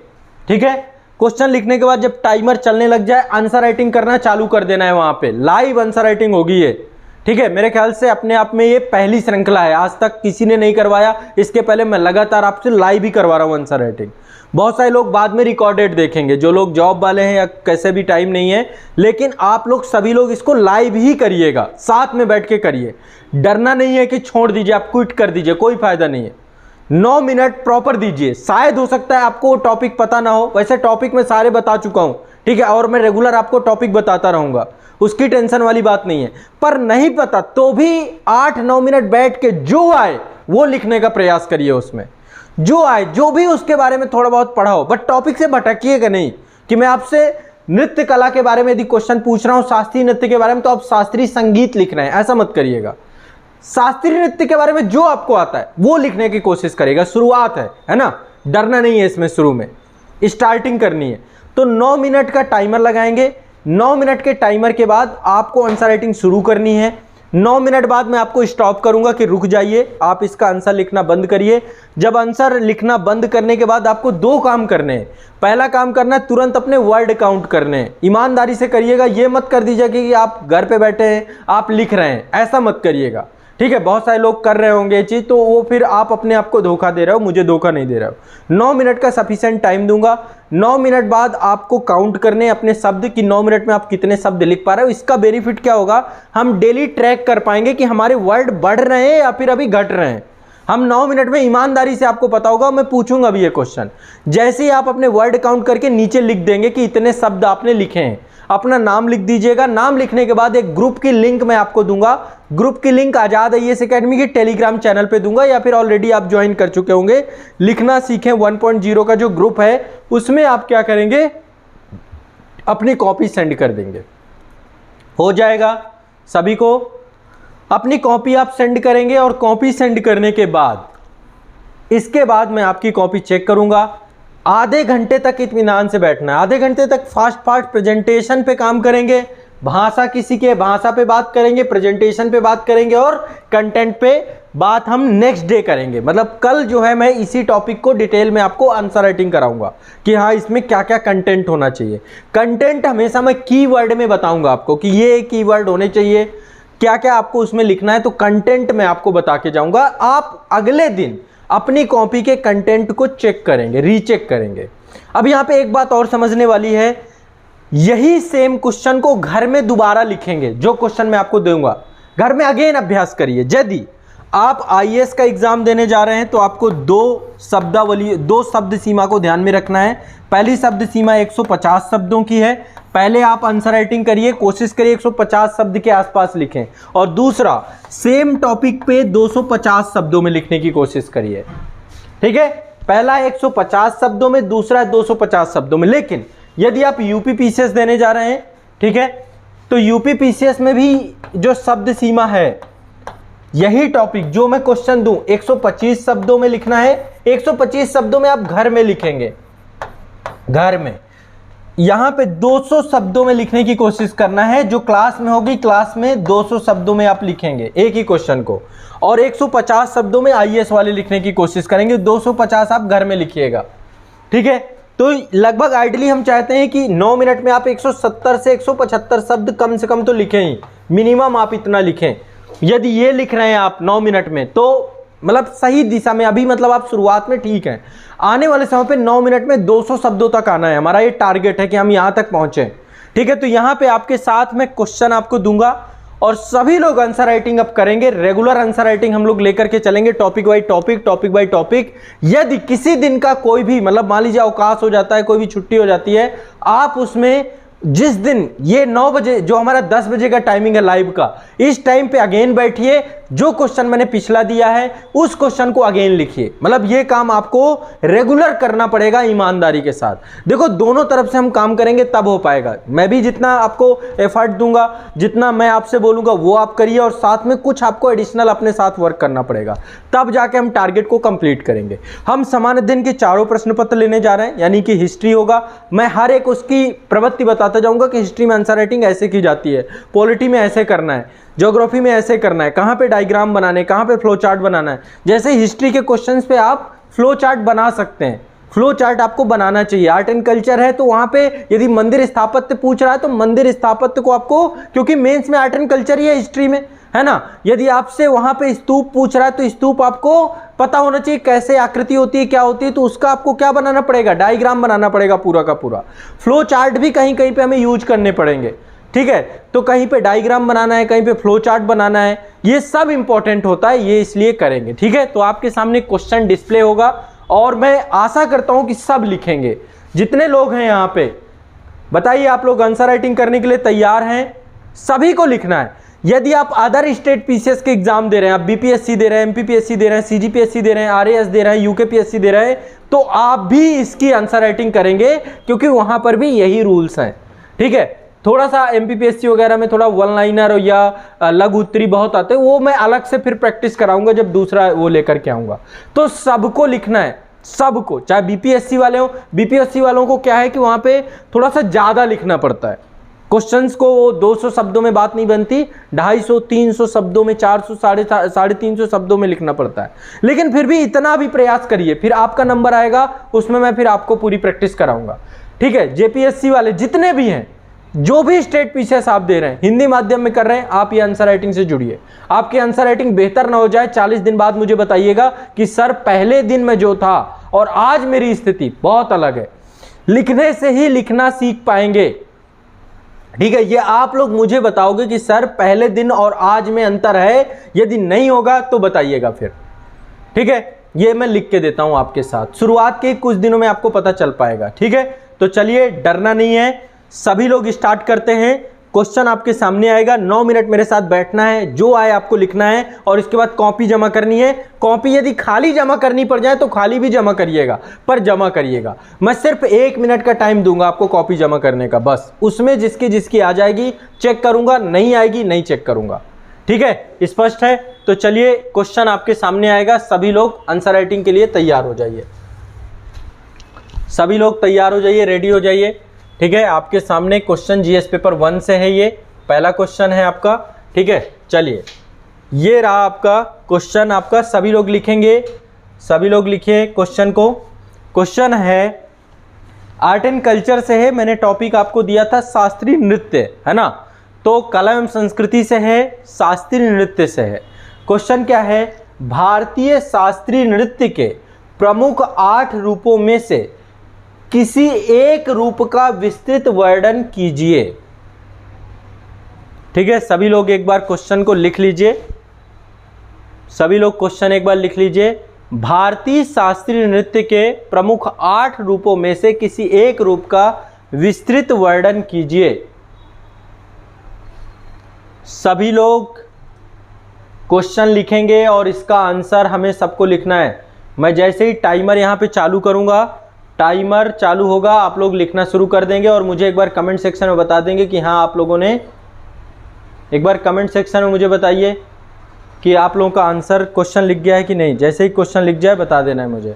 ठीक है, क्वेश्चन लिखने के बाद जब टाइमर चलने लग जाए, आंसर राइटिंग करना चालू कर देना है। वहां पे लाइव आंसर राइटिंग होगी ये। ठीक है, मेरे ख्याल से अपने आप में ये पहली श्रृंखला है, आज तक किसी ने नहीं करवाया। इसके पहले मैं लगातार आपसे लाइव ही करवा रहा हूं आंसर राइटिंग। बहुत सारे लोग बाद में रिकॉर्डेड देखेंगे, जो लोग जॉब वाले हैं या कैसे भी टाइम नहीं है, लेकिन आप लोग सभी लोग इसको लाइव ही करिएगा, साथ में बैठ के करिए। डरना नहीं है कि छोड़ दीजिए, आप क्विट कर दीजिए, कोई फायदा नहीं है। 9 मिनट प्रॉपर दीजिए। शायद हो सकता है आपको टॉपिक पता ना हो, वैसे टॉपिक मैं सारे बता चुका हूं। ठीक है, और मैं रेगुलर आपको टॉपिक बताता रहूंगा, उसकी टेंशन वाली बात नहीं है। पर नहीं पता तो भी 8-9 मिनट बैठ के जो आए वो लिखने का प्रयास करिए। उसमें जो आए, जो भी उसके बारे में थोड़ा बहुत पढ़ा हो, बट टॉपिक से भटकिएगा नहीं। कि मैं आपसे नृत्य कला के बारे में यदि क्वेश्चन पूछ रहा हूं, शास्त्रीय नृत्य के बारे में, तो आप शास्त्रीय संगीत लिख रहे हैं, ऐसा मत करिएगा। शास्त्रीय नृत्य के बारे में जो आपको आता है वो लिखने की कोशिश करेगा। शुरुआत है ना, डरना नहीं है इसमें, शुरू में स्टार्टिंग करनी है। तो 9 मिनट का टाइमर लगाएंगे। 9 मिनट के टाइमर के बाद आपको आंसर राइटिंग शुरू करनी है। 9 मिनट बाद मैं आपको स्टॉप करूंगा कि रुक जाइए, आप इसका आंसर लिखना बंद करिए। जब आंसर लिखना बंद करने के बाद आपको 2 काम करने हैं। पहला काम करना है, तुरंत अपने वर्ड काउंट करने हैं। ईमानदारी से करिएगा, ये मत कर दीजिएगा कि आप घर पे बैठे हैं आप लिख रहे हैं, ऐसा मत करिएगा। ठीक है, बहुत सारे लोग कर रहे होंगे ये चीज़, तो वो फिर आप अपने आप को धोखा दे रहे हो, मुझे धोखा नहीं दे रहे हो। 9 मिनट का सफिशिएंट टाइम दूंगा। 9 मिनट बाद आपको काउंट करने अपने शब्द कि 9 मिनट में आप कितने शब्द लिख पा रहे हो। इसका बेनिफिट क्या होगा, हम डेली ट्रैक कर पाएंगे कि हमारे वर्ड बढ़ रहे हैं या फिर अभी घट रहे हैं। हम 9 मिनट में ईमानदारी से आपको पता होगा, मैं पूछूंगा अभी ये क्वेश्चन, जैसे ही आप अपने वर्ड काउंट करके नीचे लिख देंगे कि इतने शब्द आपने लिखे हैं, अपना नाम लिख दीजिएगा। नाम लिखने के बाद एक ग्रुप की लिंक मैं आपको दूंगा। ग्रुप की लिंक आजाद आईएएस एकेडमी के टेलीग्राम चैनल पे दूंगा, या फिर ऑलरेडी आप ज्वाइन कर चुके होंगे। लिखना सीखें 1.0 का जो ग्रुप है, उसमें आप क्या करेंगे, अपनी कॉपी सेंड कर देंगे। हो जाएगा सभी को, अपनी कॉपी आप सेंड करेंगे। और कॉपी सेंड करने के बाद, इसके बाद मैं आपकी कॉपी चेक करूंगा। आधे घंटे तक इत्मीनान से बैठना है, आधे घंटे तक फास्ट प्रेजेंटेशन पे काम करेंगे। भाषा किसी के भाषा पे बात करेंगे, प्रेजेंटेशन पे बात करेंगे और कंटेंट पे बात हम नेक्स्ट डे करेंगे। मतलब कल जो है मैं इसी टॉपिक को डिटेल में आपको आंसर राइटिंग कराऊंगा कि हाँ इसमें क्या क्या कंटेंट होना चाहिए। कंटेंट हमेशा मैं कीवर्ड में बताऊंगा आपको कि ये कीवर्ड होने चाहिए, क्या क्या आपको उसमें लिखना है, तो कंटेंट में आपको बता के जाऊंगा। आप अगले दिन अपनी कॉपी के कंटेंट को चेक करेंगे, रीचेक करेंगे। अब यहाँ पे एक बात और समझने वाली है, यही सेम क्वेश्चन को घर में दोबारा लिखेंगे। जो क्वेश्चन मैं आपको दूंगा घर में अगेन अभ्यास करिए। यदि आप आईएएस का एग्जाम देने जा रहे हैं तो आपको दो शब्द सीमा को ध्यान में रखना है। पहली शब्द सीमा 150 शब्दों की है। पहले आप आंसर राइटिंग करिए, कोशिश करिए 150 शब्द के आसपास लिखें, और दूसरा सेम टॉपिक पे 250 शब्दों में लिखने की कोशिश करिए। ठीक है, पहला 150 शब्दों में, दूसरा 250 शब्दों में। लेकिन यदि आप यूपी पीसीएस देने जा रहे हैं, ठीक है, तो यूपी पीसीएस में भी जो शब्द सीमा है, यही टॉपिक जो मैं क्वेश्चन दूं 125 शब्दों में लिखना है। 125 शब्दों में आप घर में लिखेंगे, घर में। यहां पे 200 शब्दों में लिखने की कोशिश करना है। जो क्लास में होगी, क्लास में 200 शब्दों में आप लिखेंगे एक ही क्वेश्चन को, और 150 शब्दों में आईएएस वाले लिखने की कोशिश करेंगे। 250 आप घर में लिखिएगा। ठीक है, तो लगभग आइडियली हम चाहते हैं कि 9 मिनट में आप 170 से 175 शब्द कम से कम तो लिखें ही, मिनिमम आप इतना लिखें। यदि ये लिख रहे हैं आप 9 मिनट में तो मतलब सही दिशा में, अभी मतलब आप शुरुआत में ठीक है। आने वाले समय पे 9 मिनट में 200 शब्दों तक आना है, हमारा ये टारगेट है कि हम यहाँ तक पहुँचें। ठीक है, तो यहाँ पे आपके साथ में क्वेश्चन आपको दूंगा और सभी लोग आंसर राइटिंग अब करेंगे। रेगुलर आंसर राइटिंग हम लोग लेकर के चलेंगे, topic by topic, topic by topic. यदि किसी दिन का कोई भी मतलब मान लीजिए अवकाश हो जाता है, कोई भी छुट्टी हो जाती है, आप उसमें जिस दिन ये 9 बजे जो हमारा 10 बजे का टाइमिंग है लाइव का, इस टाइम पे अगेन बैठिए, जो क्वेश्चन मैंने पिछला दिया है उस क्वेश्चन को अगेन लिखिए। मतलब ये काम आपको रेगुलर करना पड़ेगा ईमानदारी के साथ। देखो दोनों तरफ से हम काम करेंगे तब हो पाएगा। मैं भी जितना आपको एफर्ट दूंगा, जितना मैं आपसे बोलूंगा वो आप करिए, और साथ में कुछ आपको एडिशनल अपने साथ वर्क करना पड़ेगा, तब जाके हम टारगेट को कंप्लीट करेंगे। हम सामान्य अध्ययन के चारों प्रश्न पत्र लेने जा रहे हैं, यानी कि हिस्ट्री होगा। मैं हर एक उसकी प्रवृत्ति बताता जाऊंगा कि हिस्ट्री में आंसर राइटिंग ऐसे की जाती है, पॉलिटी में ऐसे करना है, ज्योग्राफी में ऐसे करना है, कहाँ पे डायग्राम बनाने, कहाँ पे फ्लो चार्ट बनाना है। जैसे हिस्ट्री के क्वेश्चंस पे आप फ्लो चार्ट बना सकते हैं, फ्लो चार्ट आपको बनाना चाहिए। आर्ट एंड कल्चर है तो वहाँ पे यदि मंदिर स्थापत्य पूछ रहा है तो मंदिर स्थापत्य को आपको, क्योंकि मेंस में आर्ट एंड कल्चर ही है हिस्ट्री में, है ना। यदि आपसे वहाँ पे स्तूप पूछ रहा है तो स्तूप आपको पता होना चाहिए कैसे आकृति होती है, क्या होती है, तो उसका आपको क्या बनाना पड़ेगा, डायग्राम बनाना पड़ेगा पूरा का पूरा। फ्लो चार्ट भी कहीं कहीं पे हमें यूज करने पड़ेंगे। ठीक है, तो कहीं पे डायग्राम बनाना है, कहीं पे फ्लो चार्ट बनाना है, ये सब इंपॉर्टेंट होता है, ये इसलिए करेंगे। ठीक है, तो आपके सामने क्वेश्चन डिस्प्ले होगा और मैं आशा करता हूं कि सब लिखेंगे। जितने लोग हैं यहाँ पे बताइए, आप लोग आंसर राइटिंग करने के लिए तैयार हैं? सभी को लिखना है। यदि आप अदर स्टेट पीसीएस के एग्जाम दे रहे हैं, आप बीपीएससी दे रहे हैं, एमपीपीएससी दे रहे हैं, सीजीपीएससी दे रहे हैं, आरएएस दे रहे हैं, यूकेपीएससी दे रहे हैं, तो आप भी इसकी आंसर राइटिंग करेंगे, क्योंकि वहां पर भी यही रूल्स हैं। ठीक है, थोड़ा सा एमपीपीएससी वगैरह में थोड़ा वन लाइनर या लघु उत्तरी बहुत आते हैं, वो मैं अलग से फिर प्रैक्टिस कराऊंगा जब दूसरा वो लेकर के आऊंगा। तो सबको लिखना है, सबको, चाहे बीपीएससी वाले हो। बीपीएससी वालों को क्या है कि वहां पे थोड़ा सा ज्यादा लिखना पड़ता है क्वेश्चंस को, 200 शब्दों में बात नहीं बनती, 250 300 शब्दों में, 400 350 शब्दों में लिखना पड़ता है। लेकिन फिर भी इतना भी प्रयास करिए, फिर आपका नंबर आएगा, उसमें मैं फिर आपको पूरी प्रैक्टिस कराऊंगा। ठीक है, जेपीएससी वाले जितने भी हैं, जो भी स्टेट पीसीएस आप दे रहे हैं, हिंदी माध्यम में कर रहे हैं, आप ये आंसर राइटिंग से जुड़िए। आपकी आंसर राइटिंग बेहतर ना हो जाए, 40 दिन बाद मुझे बताइएगा कि सर पहले दिन में जो था और आज मेरी स्थिति बहुत अलग है। लिखने से ही लिखना सीख पाएंगे। ठीक है, ये आप लोग मुझे बताओगे कि सर पहले दिन और आज में अंतर है। यदि नहीं होगा तो बताइएगा फिर। ठीक है, ये मैं लिख के देता हूं आपके साथ, शुरुआत के कुछ दिनों में आपको पता चल पाएगा। ठीक है, तो चलिए डरना नहीं है, सभी लोग स्टार्ट करते हैं। क्वेश्चन आपके सामने आएगा, 9 मिनट मेरे साथ बैठना है, जो आए आपको लिखना है, और इसके बाद कॉपी जमा करनी है। कॉपी यदि खाली जमा करनी पड़ जाए तो खाली भी जमा करिएगा, पर जमा करिएगा। मैं सिर्फ 1 मिनट का टाइम दूंगा आपको कॉपी जमा करने का, बस। उसमें जिसकी जिसकी आ जाएगी चेक करूंगा, नहीं आएगी नहीं चेक करूंगा। ठीक है, स्पष्ट है? तो चलिए क्वेश्चन आपके सामने आएगा, सभी लोग आंसर राइटिंग के लिए तैयार हो जाइए। सभी लोग तैयार हो जाइए, रेडी हो जाइए। ठीक है, आपके सामने क्वेश्चन जीएस पेपर 1 से है ये। पहला क्वेश्चन है आपका, ठीक है। चलिए ये रहा आपका क्वेश्चन, आपका सभी लोग लिखेंगे, सभी लोग लिखिए क्वेश्चन को। क्वेश्चन है आर्ट एंड कल्चर से है, मैंने टॉपिक आपको दिया था शास्त्रीय नृत्य, है ना, तो कला एवं संस्कृति से है, शास्त्रीय नृत्य से है। क्वेश्चन क्या है, भारतीय शास्त्रीय नृत्य के प्रमुख 8 रूपों में से किसी एक रूप का विस्तृत वर्णन कीजिए। ठीक है, सभी लोग एक बार क्वेश्चन को लिख लीजिए, सभी लोग क्वेश्चन एक बार लिख लीजिए। भारतीय शास्त्रीय नृत्य के प्रमुख 8 रूपों में से किसी एक रूप का विस्तृत वर्णन कीजिए। सभी लोग क्वेश्चन लिखेंगे और इसका आंसर हमें सबको लिखना है। मैं जैसे ही टाइमर यहाँ पे चालू करूँगा, टाइमर चालू होगा, आप लोग लिखना शुरू कर देंगे और मुझे एक बार कमेंट सेक्शन में बता देंगे कि हाँ आप लोगों ने, एक बार कमेंट सेक्शन में मुझे बताइए कि आप लोगों का आंसर क्वेश्चन लिख गया है कि नहीं। जैसे ही क्वेश्चन लिख जाए बता देना है मुझे,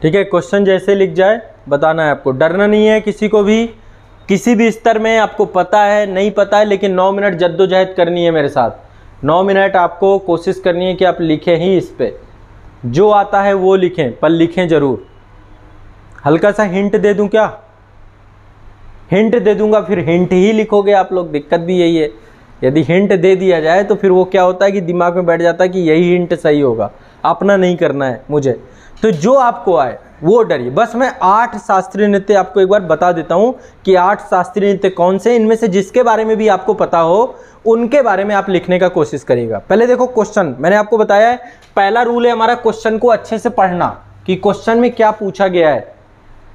ठीक है। क्वेश्चन जैसे लिख जाए बताना है आपको, डरना नहीं है किसी को भी, किसी भी स्तर में। आपको पता है नहीं पता है, लेकिन 9 मिनट जद्दोजहद करनी है मेरे साथ। 9 मिनट आपको कोशिश करनी है कि आप लिखें ही, इस पे जो आता है वो लिखें, पर लिखें ज़रूर। हल्का सा हिंट दे दूं क्या? हिंट दे दूंगा, फिर हिंट ही लिखोगे आप लोग, दिक्कत भी यही है। यदि हिंट दे दिया जाए तो फिर वो क्या होता है कि दिमाग में बैठ जाता है कि यही हिंट सही होगा, अपना नहीं करना है मुझे। तो जो आपको आए वो डरिए। बस मैं 8 शास्त्रीय नृत्य आपको एक बार बता देता हूँ कि 8 शास्त्रीय नृत्य कौन से, इनमें से जिसके बारे में भी आपको पता हो उनके बारे में आप लिखने का कोशिश करिएगा। पहले देखो क्वेश्चन, मैंने आपको बताया है पहला रूल है हमारा क्वेश्चन को अच्छे से पढ़ना, कि क्वेश्चन में क्या पूछा गया है।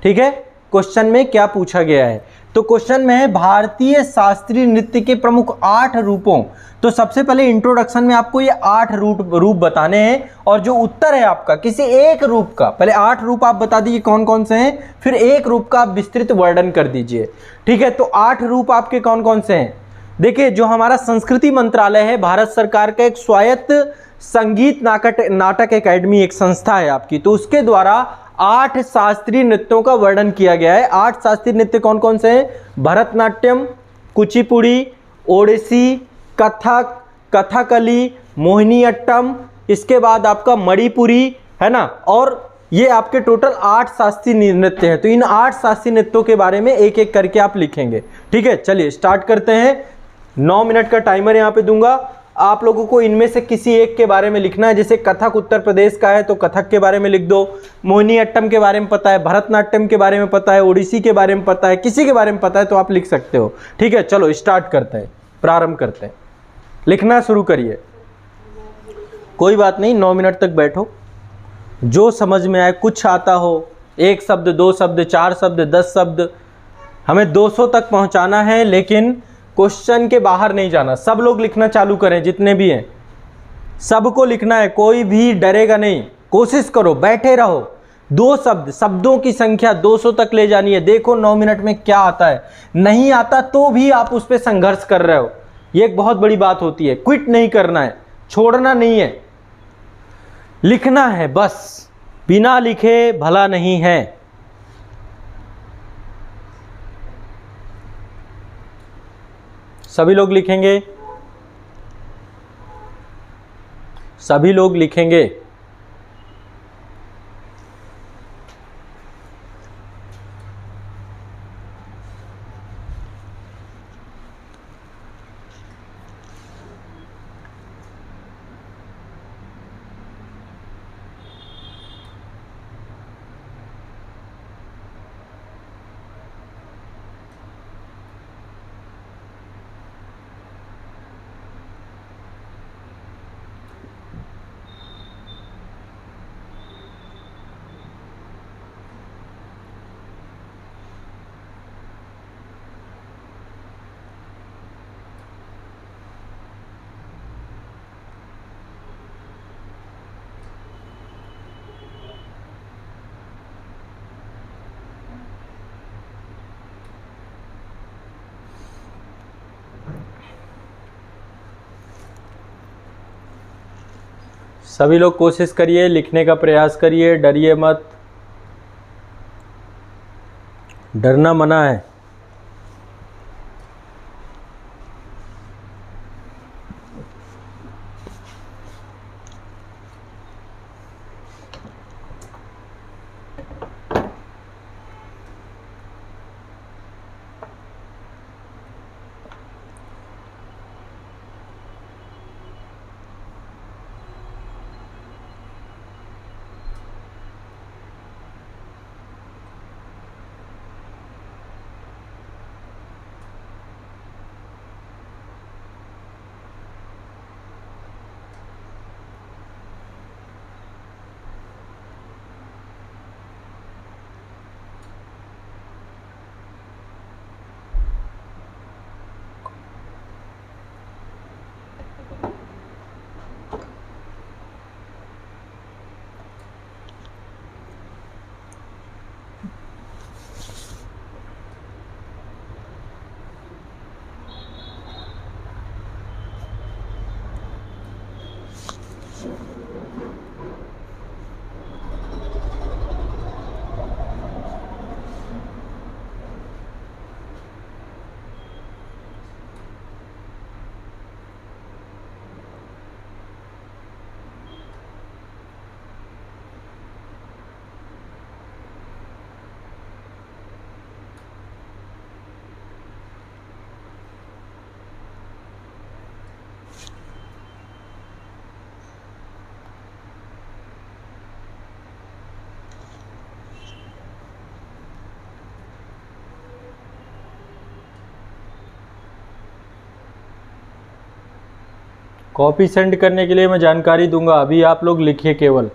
ठीक है, क्वेश्चन में क्या पूछा गया है। तो क्वेश्चन में है भारतीय शास्त्रीय नृत्य के प्रमुख 8 रूपों। तो सबसे पहले इंट्रोडक्शन में आपको ये 8 रूप बताने हैं, और जो उत्तर है आपका किसी एक रूप का, पहले 8 रूप आप बता दीजिए कौन कौन से हैं, फिर एक रूप का आप विस्तृत वर्णन कर दीजिए। ठीक है, तो 8 रूप आपके कौन कौन से हैं। देखिए, जो हमारा संस्कृति मंत्रालय है, भारत सरकार का एक स्वायत्त संगीत नाटक एकेडमी एक संस्था है आपकी, तो उसके द्वारा 8 शास्त्रीय नृत्यों का वर्णन किया गया है। 8 शास्त्रीय नृत्य कौन कौन से हैं? भरतनाट्यम, कुचिपुड़ी, ओडिसी, कथक, कथकली, मोहिनीअट्टम, इसके बाद आपका मणिपुरी, है ना, और ये आपके टोटल 8 शास्त्रीय नृत्य हैं। तो इन 8 शास्त्रीय नृत्यों के बारे में एक एक करके आप लिखेंगे। ठीक है, चलिए स्टार्ट करते हैं। 9 मिनट का टाइमर यहाँ पे दूंगा। आप लोगों को इनमें से किसी एक के बारे में लिखना है। जैसे कथक उत्तर प्रदेश का है तो कथक के बारे में लिख दो, मोहिनीअट्टम के बारे में पता है, भरतनाट्यम के बारे में पता है, ओडिसी के बारे में पता है, किसी के बारे में पता है तो आप लिख सकते हो। ठीक है, चलो स्टार्ट करते हैं, प्रारंभ करते हैं, लिखना शुरू करिए। कोई बात नहीं, 9 मिनट तक बैठो, जो समझ में आए, कुछ आता हो, 1 शब्द, 2 शब्द, 4 शब्द, 10 शब्द, हमें 200 तक पहुंचाना है, लेकिन क्वेश्चन के बाहर नहीं जाना। सब लोग लिखना चालू करें, जितने भी हैं सबको लिखना है, कोई भी डरेगा नहीं। कोशिश करो, बैठे रहो। 2 शब्द, शब्दों की संख्या 200 तक ले जानी है। देखो 9 मिनट में क्या आता है, नहीं आता तो भी आप उस पर संघर्ष कर रहे हो, ये एक बहुत बड़ी बात होती है। क्विट नहीं करना है, छोड़ना नहीं है, लिखना है बस, बिना लिखे भला नहीं है। सभी लोग लिखेंगे, सभी लोग लिखेंगे। सभी लोग कोशिश करिए, लिखने का प्रयास करिए, डरिए मत। डरना मना है। कॉपी सेंड करने के लिए मैं जानकारी दूंगा, अभी आप लोग लिखिए केवल।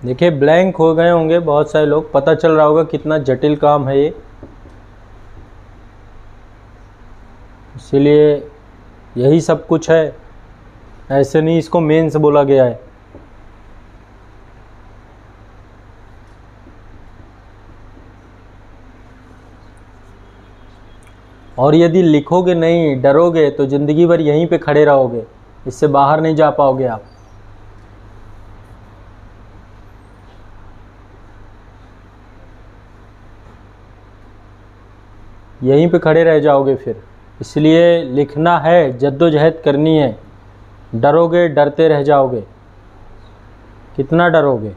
देखिए ब्लैंक हो गए होंगे बहुत सारे लोग, पता चल रहा होगा कितना जटिल काम है ये, इसीलिए यही सब कुछ है, ऐसे नहीं इसको मेंस बोला गया है। और यदि लिखोगे नहीं, डरोगे, तो ज़िंदगी भर यहीं पे खड़े रहोगे, इससे बाहर नहीं जा पाओगे आप। यहीं पे खड़े रह जाओगे फिर। इसलिए लिखना है, जद्दोजहद करनी है। डरोगे, डरते रह जाओगे, कितना डरोगे।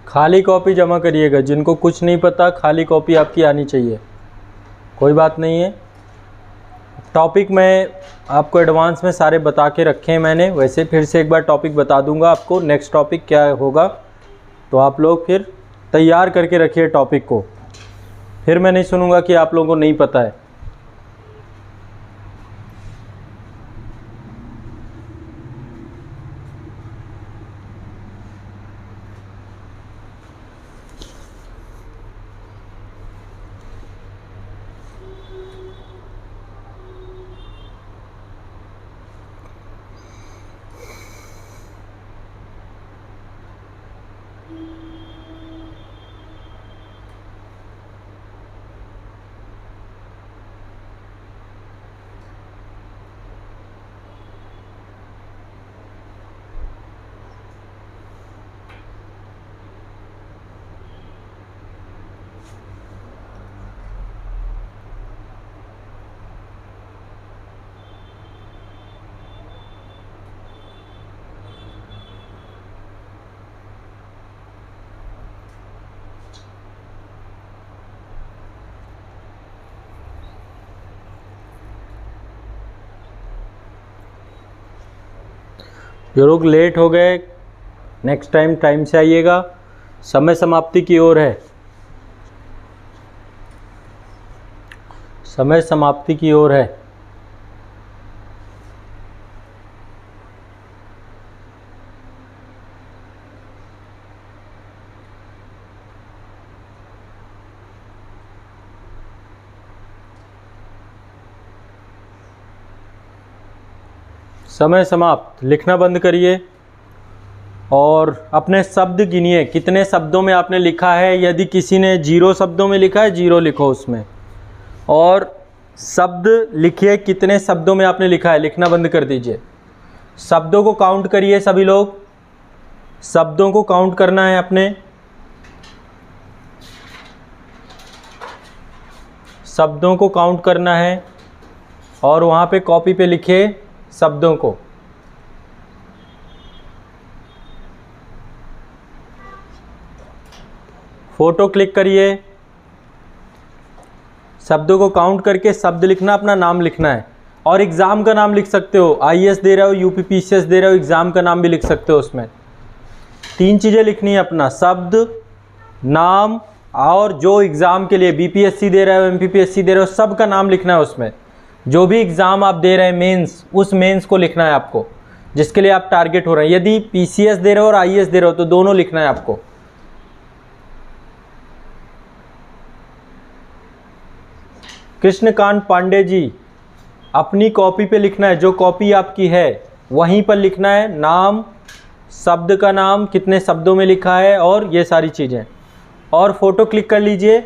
खाली कॉपी जमा करिएगा, जिनको कुछ नहीं पता खाली कॉपी आपकी आनी चाहिए, कोई बात नहीं है। टॉपिक मैं आपको एडवांस में सारे बता के रखे हैं मैंने, वैसे फिर से एक बार टॉपिक बता दूंगा आपको, नेक्स्ट टॉपिक क्या होगा, तो आप लोग फिर तैयार करके रखिए टॉपिक को, फिर मैं नहीं सुनूंगा कि आप लोगों को नहीं पता है। जो लोग लेट हो गए नेक्स्ट टाइम से आइएगा, समय समाप्ति की ओर है, समय समाप्ति की ओर है। समय समाप्त, लिखना बंद करिए और अपने शब्द गिनिए, कितने शब्दों में आपने लिखा है। यदि किसी ने 0 शब्दों में लिखा है, 0 लिखो उसमें, और शब्द लिखिए कितने शब्दों में आपने लिखा है, लिखना बंद कर दीजिए। शब्दों को काउंट करिए, सभी लोग शब्दों को काउंट करना है अपने, शब्दों को काउंट करना है और वहाँ पे कॉपी पे लिखिए शब्दों को। फोटो क्लिक करिए, शब्दों को काउंट करके शब्द लिखना, अपना नाम लिखना है, और एग्ज़ाम का नाम लिख सकते हो। आईएएस दे रहे हो, यूपीपीसीएस दे रहे हो, एग्ज़ाम का नाम भी लिख सकते हो। उसमें 3 चीज़ें लिखनी है, अपना शब्द, नाम, और जो एग्ज़ाम के लिए बीपीएससी दे रहे हो, एमपीपीएससी दे रहे हो, सब का नाम लिखना है उसमें। जो भी एग्ज़ाम आप दे रहे हैं मेंस, उस मेंस को लिखना है आपको जिसके लिए आप टारगेट हो रहे हैं। यदि पीसीएस दे रहे हो और आईएएस दे रहे हो तो दोनों लिखना है आपको। कृष्णकांत पांडे जी, अपनी कॉपी पे लिखना है, जो कॉपी आपकी है वहीं पर लिखना है, नाम, शब्द का नाम, कितने शब्दों में लिखा है, और ये सारी चीज़ें, और फोटो क्लिक कर लीजिए।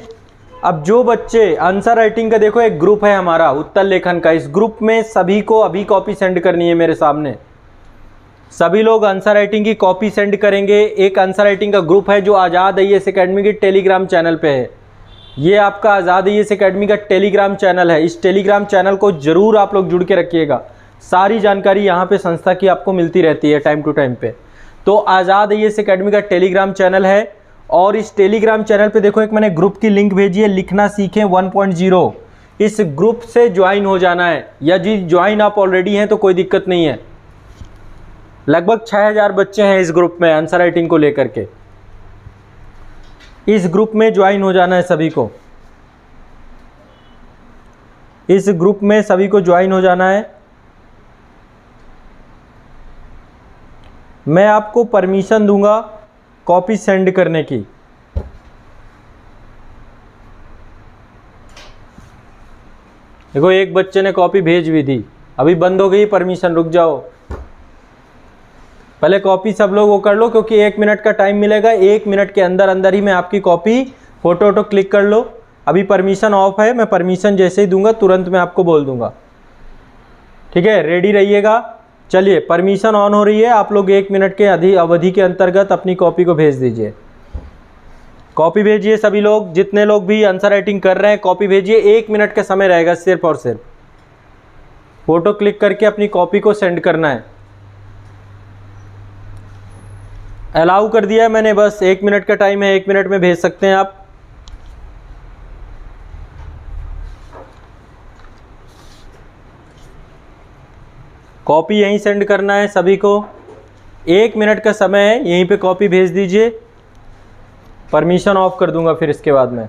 अब जो बच्चे आंसर राइटिंग का, देखो एक ग्रुप है हमारा उत्तर लेखन का, इस ग्रुप में सभी को अभी कॉपी सेंड करनी है मेरे सामने। सभी लोग आंसर राइटिंग की कॉपी सेंड करेंगे। एक आंसर राइटिंग का ग्रुप है जो आज़ाद आईएएस एकेडमी के टेलीग्राम चैनल पे है। ये आपका आज़ाद आईएएस एकेडमी का टेलीग्राम चैनल है। इस टेलीग्राम चैनल को ज़रूर आप लोग जुड़ के रखिएगा। सारी जानकारी यहाँ पे संस्था की आपको मिलती रहती है टाइम टू टाइम पे। तो आज़ाद आईएएस एकेडमी का टेलीग्राम चैनल है, और इस टेलीग्राम चैनल पे देखो एक मैंने ग्रुप की लिंक भेजी है, लिखना सीखें 1.0। इस ग्रुप से ज्वाइन हो जाना है, या जी ज्वाइन आप ऑलरेडी हैं तो कोई दिक्कत नहीं है। लगभग 6000 बच्चे हैं इस ग्रुप में आंसर राइटिंग को लेकर के। इस ग्रुप में ज्वाइन हो जाना है सभी को, इस ग्रुप में सभी को ज्वाइन हो जाना है। मैं आपको परमिशन दूंगा कॉपी सेंड करने की। देखो एक बच्चे ने कॉपी भेज भी दी, अभी बंद हो गई परमिशन, रुक जाओ, पहले कॉपी सब लोग वो कर लो, क्योंकि 1 मिनट का टाइम मिलेगा। 1 मिनट के अंदर अंदर ही मैं आपकी कॉपी फोटो वोटो क्लिक कर लो। अभी परमिशन ऑफ है, मैं परमिशन जैसे ही दूंगा तुरंत मैं आपको बोल दूंगा, ठीक है? रेडी रहिएगा। चलिए परमिशन ऑन हो रही है, आप लोग 1 मिनट के अवधि के अंतर्गत अपनी कॉपी को भेज दीजिए। कॉपी भेजिए सभी लोग, जितने लोग भी आंसर राइटिंग कर रहे हैं कॉपी भेजिए। 1 मिनट का समय रहेगा सिर्फ और सिर्फ। फोटो क्लिक करके अपनी कॉपी को सेंड करना है। अलाउ कर दिया है मैंने, बस 1 मिनट का टाइम है, 1 मिनट में भेज सकते हैं आप। कॉपी यहीं सेंड करना है सभी को, 1 मिनट का समय है, यहीं पे कॉपी भेज दीजिए। परमिशन ऑफ कर दूंगा फिर इसके बाद में।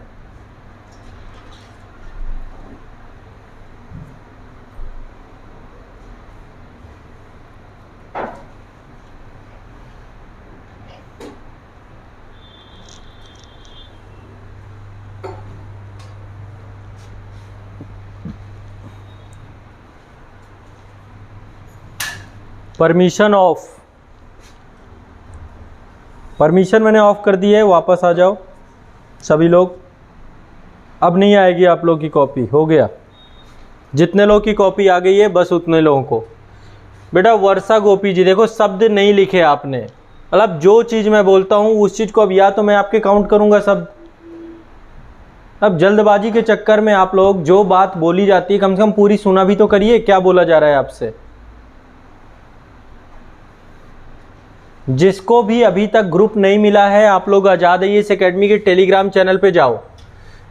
परमिशन ऑफ, परमिशन मैंने ऑफ कर दी है, वापस आ जाओ सभी लोग। अब नहीं आएगी आप लोग की कॉपी, हो गया। जितने लोग की कॉपी आ गई है बस उतने लोगों को। बेटा वर्षा गोपी जी, देखो शब्द नहीं लिखे आपने, मतलब जो चीज़ मैं बोलता हूँ उस चीज़ को अब या तो मैं आपके काउंट करूँगा शब्द। अब जल्दबाजी के चक्कर में आप लोग जो बात बोली जाती है कम से कम पूरी सुना भी तो करिए, क्या बोला जा रहा है आपसे। जिसको भी अभी तक ग्रुप नहीं मिला है, आप लोग आज़ाद आईएएस एकेडमी के टेलीग्राम चैनल पे जाओ।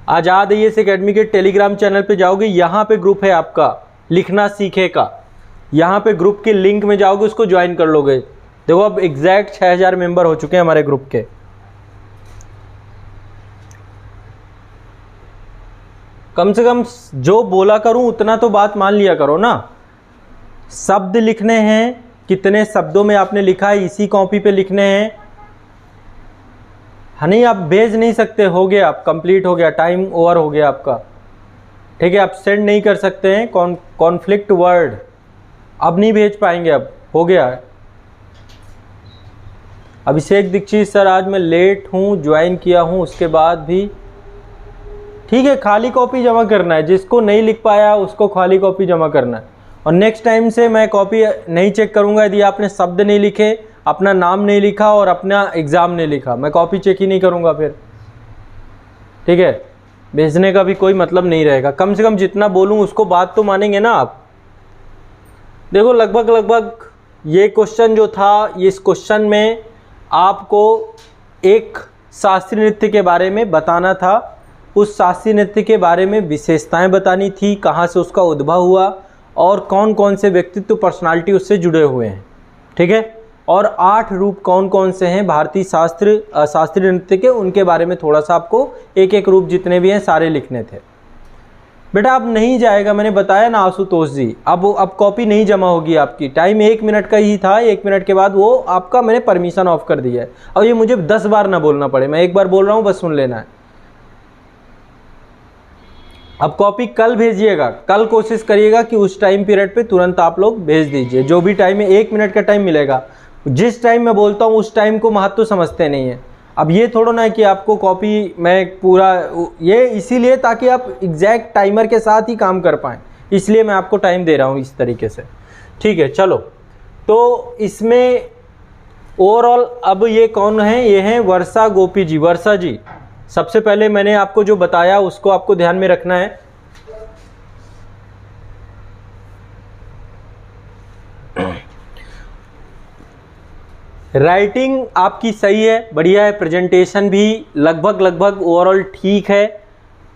आज़ाद आईएएस एकेडमी के टेलीग्राम चैनल पे जाओगे, यहाँ पे ग्रुप है आपका लिखना सीखे का, यहाँ पे ग्रुप के लिंक में जाओगे, उसको ज्वाइन कर लोगे। देखो अब एग्जैक्ट 6000 मेंबर हो चुके हैं हमारे ग्रुप के। कम से कम जो बोला करूं उतना तो बात मान लिया करो ना। शब्द लिखने हैं, कितने शब्दों में आपने लिखा है इसी कॉपी पे लिखने हैं। हाँ नहीं, आप भेज नहीं सकते, हो गया, आप कंप्लीट हो गया, टाइम ओवर हो गया आपका। ठीक है, आप सेंड नहीं कर सकते हैं, कॉन्फ्लिक्ट वर्ड, अब नहीं भेज पाएंगे, अब हो गया। अभिषेक दीक्षित सर, आज मैं लेट हूँ, ज्वाइन किया हूँ उसके बाद भी। ठीक है, खाली कॉपी जमा करना है, जिसको नहीं लिख पाया उसको खाली कॉपी जमा करना है। और नेक्स्ट टाइम से मैं कॉपी नहीं चेक करूंगा यदि आपने शब्द नहीं लिखे, अपना नाम नहीं लिखा और अपना एग्ज़ाम नहीं लिखा, मैं कॉपी चेक ही नहीं करूंगा फिर। ठीक है, भेजने का भी कोई मतलब नहीं रहेगा। कम से कम जितना बोलूं उसको बात तो मानेंगे ना आप। देखो लगभग ये क्वेश्चन जो था, इस क्वेश्चन में आपको एक शास्त्रीय नृत्य के बारे में बताना था, उस शास्त्रीय नृत्य के बारे में विशेषताएं बतानी थी, कहाँ से उसका उद्भव हुआ और कौन कौन से व्यक्तित्व पर्सनालिटी उससे जुड़े हुए हैं। ठीक है, और 8 रूप कौन कौन से हैं भारतीय शास्त्रीय नृत्य के, उनके बारे में थोड़ा सा आपको एक एक रूप जितने भी हैं सारे लिखने थे। बेटा अब नहीं जाएगा, मैंने बताया ना आशुतोष जी, अब कॉपी नहीं जमा होगी आपकी। टाइम 1 मिनट का ही था, 1 मिनट के बाद वो आपका मैंने परमिशन ऑफ कर दिया है। अब ये मुझे 10 बार ना बोलना पड़े, मैं एक बार बोल रहा हूँ, बस सुन लेना है। अब कॉपी कल भेजिएगा, कल कोशिश करिएगा कि उस टाइम पीरियड पे तुरंत आप लोग भेज दीजिए। जो भी टाइम है, 1 मिनट का टाइम मिलेगा, जिस टाइम मैं बोलता हूँ उस टाइम को महत्व समझते नहीं है। अब ये थोड़ा ना है कि आपको कॉपी मैं पूरा, ये इसीलिए ताकि आप एग्जैक्ट टाइमर के साथ ही काम कर पाएँ, इसलिए मैं आपको टाइम दे रहा हूँ इस तरीके से। ठीक है, चलो, तो इसमें ओवरऑल अब ये कौन है, ये हैं वर्षा गोपी जी। वर्षा जी, सबसे पहले मैंने आपको जो बताया उसको आपको ध्यान में रखना है। राइटिंग आपकी सही है, बढ़िया है, प्रेजेंटेशन भी लगभग ओवरऑल ठीक है।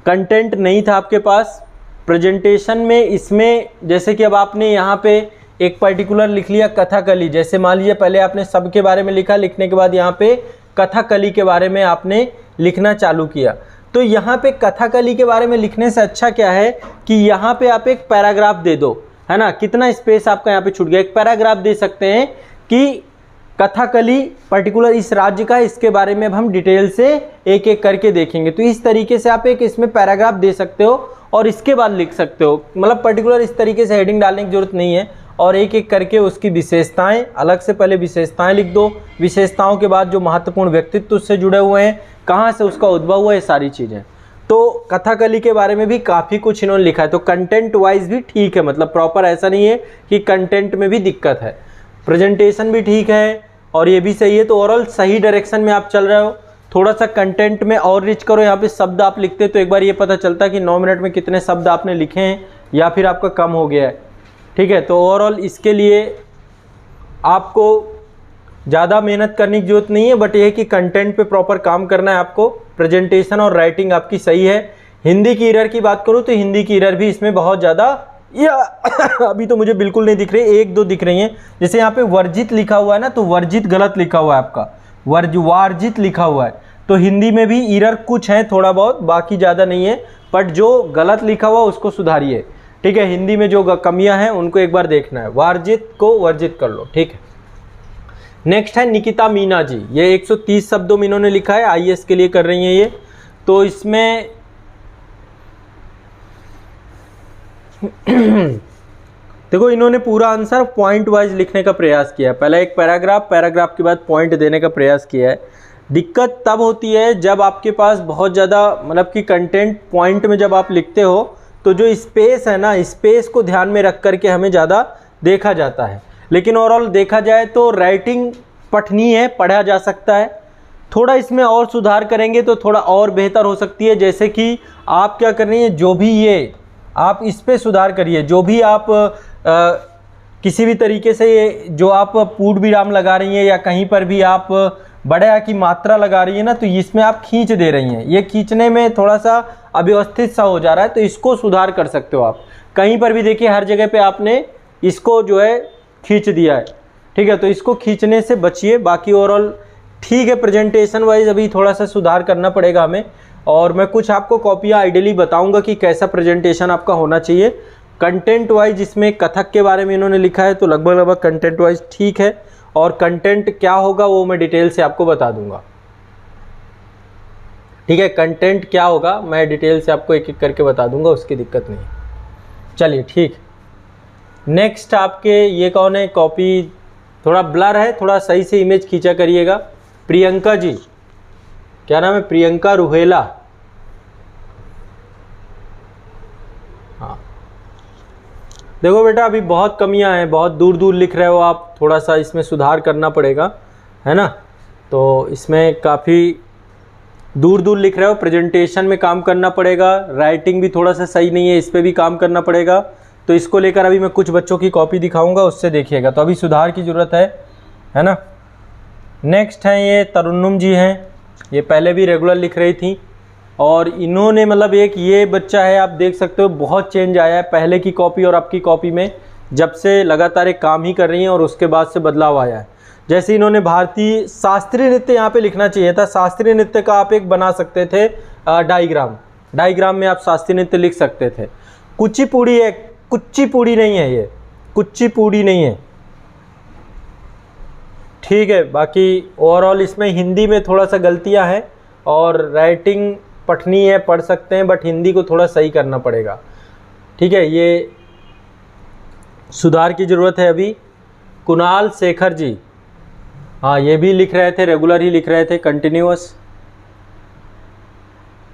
कंटेंट नहीं था आपके पास प्रेजेंटेशन में, इसमें जैसे कि अब आपने यहाँ पे एक पर्टिकुलर लिख लिया कथकली, जैसे मान लीजिए पहले आपने सबके बारे में लिखा, लिखने के बाद यहाँ पे कथकली के बारे में आपने लिखना चालू किया। तो यहाँ पे कथकली के बारे में लिखने से अच्छा क्या है कि यहाँ पे आप एक पैराग्राफ दे दो, है ना। कितना स्पेस आपका यहाँ पे छूट गया, एक पैराग्राफ दे सकते हैं कि कथकली पर्टिकुलर इस राज्य का, इसके बारे में अब हम डिटेल से एक एक करके देखेंगे। तो इस तरीके से आप एक इसमें पैराग्राफ दे सकते हो और इसके बाद लिख सकते हो, मतलब पर्टिकुलर इस तरीके से हेडिंग डालने की जरूरत नहीं है। और एक एक करके उसकी विशेषताएं, अलग से पहले विशेषताएं लिख दो, विशेषताओं के बाद जो महत्वपूर्ण व्यक्तित्व उससे जुड़े हुए हैं, कहाँ से उसका उद्भव हुआ, ये सारी चीज़ें। तो कथकली के बारे में भी काफ़ी कुछ इन्होंने लिखा है। तो कंटेंट वाइज भी ठीक है, मतलब प्रॉपर ऐसा नहीं है कि कंटेंट में भी दिक्कत है, प्रेजेंटेशन भी ठीक है और ये भी सही है। तो ओवरऑल सही डायरेक्शन में आप चल रहे हो। थोड़ा सा कंटेंट में और रिच करो, यहाँ पे शब्द आप लिखते तो एक बार ये पता चलता कि 9 मिनट में कितने शब्द आपने लिखे हैं या फिर आपका कम हो गया है। ठीक है, तो ओवरऑल इसके लिए आपको ज़्यादा मेहनत करने की जरूरत नहीं है, बट ये है कि कंटेंट पे प्रॉपर काम करना है आपको। प्रेजेंटेशन और राइटिंग आपकी सही है। हिंदी की एरर की बात करूँ तो हिंदी की एरर भी इसमें बहुत ज़्यादा या अभी तो मुझे बिल्कुल नहीं दिख रही, एक दो दिख रही हैं। जैसे यहाँ पे वर्जित लिखा हुआ है ना, तो वर्जित गलत लिखा हुआ है आपका, वार्जित लिखा हुआ है। तो हिंदी में भी एरर कुछ है थोड़ा बहुत, बाकी ज़्यादा नहीं है, बट जो गलत लिखा हुआ उसको सुधारिए, ठीक है। हिंदी में जो कमियां हैं उनको एक बार देखना है, वार्जित को वर्जित कर लो, ठीक है। नेक्स्ट है निकिता मीना जी, ये 130 शब्दों में इन्होंने लिखा है, आईएएस के लिए कर रही हैं ये। तो इसमें देखो इन्होंने पूरा आंसर पॉइंट वाइज लिखने का प्रयास किया है। पहले एक पैराग्राफ के बाद पॉइंट देने का प्रयास किया है। दिक्कत तब होती है जब आपके पास बहुत ज़्यादा मतलब कि कंटेंट पॉइंट में जब आप लिखते हो तो जो स्पेस है ना, स्पेस को ध्यान में रख करके हमें ज़्यादा देखा जाता है। लेकिन ओवरऑल देखा जाए तो राइटिंग पठनीय है, पढ़ा जा सकता है। थोड़ा इसमें और सुधार करेंगे तो थोड़ा और बेहतर हो सकती है। जैसे कि आप क्या कर रही हैं, जो भी ये आप इस पे सुधार करिए, जो भी आप किसी भी तरीके से ये जो आप पूर्ण विराम लगा रही हैं या कहीं पर भी आप बड़े आ की मात्रा लगा रही है ना, तो इसमें आप खींच दे रही हैं, ये खींचने में थोड़ा सा अव्यवस्थित सा हो जा रहा है, तो इसको सुधार कर सकते हो आप। कहीं पर भी देखिए हर जगह पे आपने इसको जो है खींच दिया है, ठीक है। तो इसको खींचने से बचिए। बाकी ओवरऑल ठीक है, प्रेजेंटेशन वाइज अभी थोड़ा सा सुधार करना पड़ेगा हमें। और मैं कुछ आपको कॉपियाँ आइडियली बताऊंगा कि कैसा प्रेजेंटेशन आपका होना चाहिए। कंटेंट वाइज इसमें कथक के बारे में इन्होंने लिखा है, तो लगभग कंटेंट वाइज ठीक है। और कंटेंट क्या होगा वो मैं डिटेल से आपको बता दूंगा, ठीक है। कंटेंट क्या होगा मैं डिटेल से आपको एक एक करके बता दूंगा, उसकी दिक्कत नहीं। चलिए ठीक। नेक्स्ट आपके ये कौन है, कॉपी थोड़ा ब्लर है, थोड़ा सही से इमेज खींचा करिएगा। प्रियंका जी, क्या नाम है, प्रियंका रुहेला, हाँ। देखो बेटा अभी बहुत कमियां हैं, बहुत दूर दूर लिख रहे हो आप, थोड़ा सा इसमें सुधार करना पड़ेगा, है ना। तो इसमें काफ़ी दूर दूर लिख रहे हो, प्रेजेंटेशन में काम करना पड़ेगा। राइटिंग भी थोड़ा सा सही नहीं है, इस पर भी काम करना पड़ेगा। तो इसको लेकर अभी मैं कुछ बच्चों की कॉपी दिखाऊंगा, उससे देखिएगा। तो अभी सुधार की ज़रूरत है ना। नेक्स्ट हैं ये तरुन्नुम जी हैं, ये पहले भी रेगुलर लिख रही थी और इन्होंने मतलब एक ये बच्चा है, आप देख सकते हो बहुत चेंज आया है पहले की कॉपी और अब की कॉपी में, जब से लगातार एक काम ही कर रही हैं और उसके बाद से बदलाव आया है। जैसे इन्होंने भारतीय शास्त्रीय नृत्य यहाँ पे लिखना चाहिए था, शास्त्रीय नृत्य का आप एक बना सकते थे डायग्राम में आप शास्त्रीय नृत्य लिख सकते थे। कुचिपुड़ी है, कुचिपुड़ी नहीं है, ये कुचिपुड़ी नहीं है, ठीक है। बाकी ओवरऑल इसमें हिंदी में थोड़ा सा गलतियां हैं और राइटिंग पठनीय है, पढ़ सकते हैं, बट हिंदी को थोड़ा सही करना पड़ेगा, ठीक है। ये सुधार की ज़रूरत है अभी। कुणाल शेखर जी, हाँ ये भी लिख रहे थे, रेगुलर ही लिख रहे थे, कंटिन्यूअस,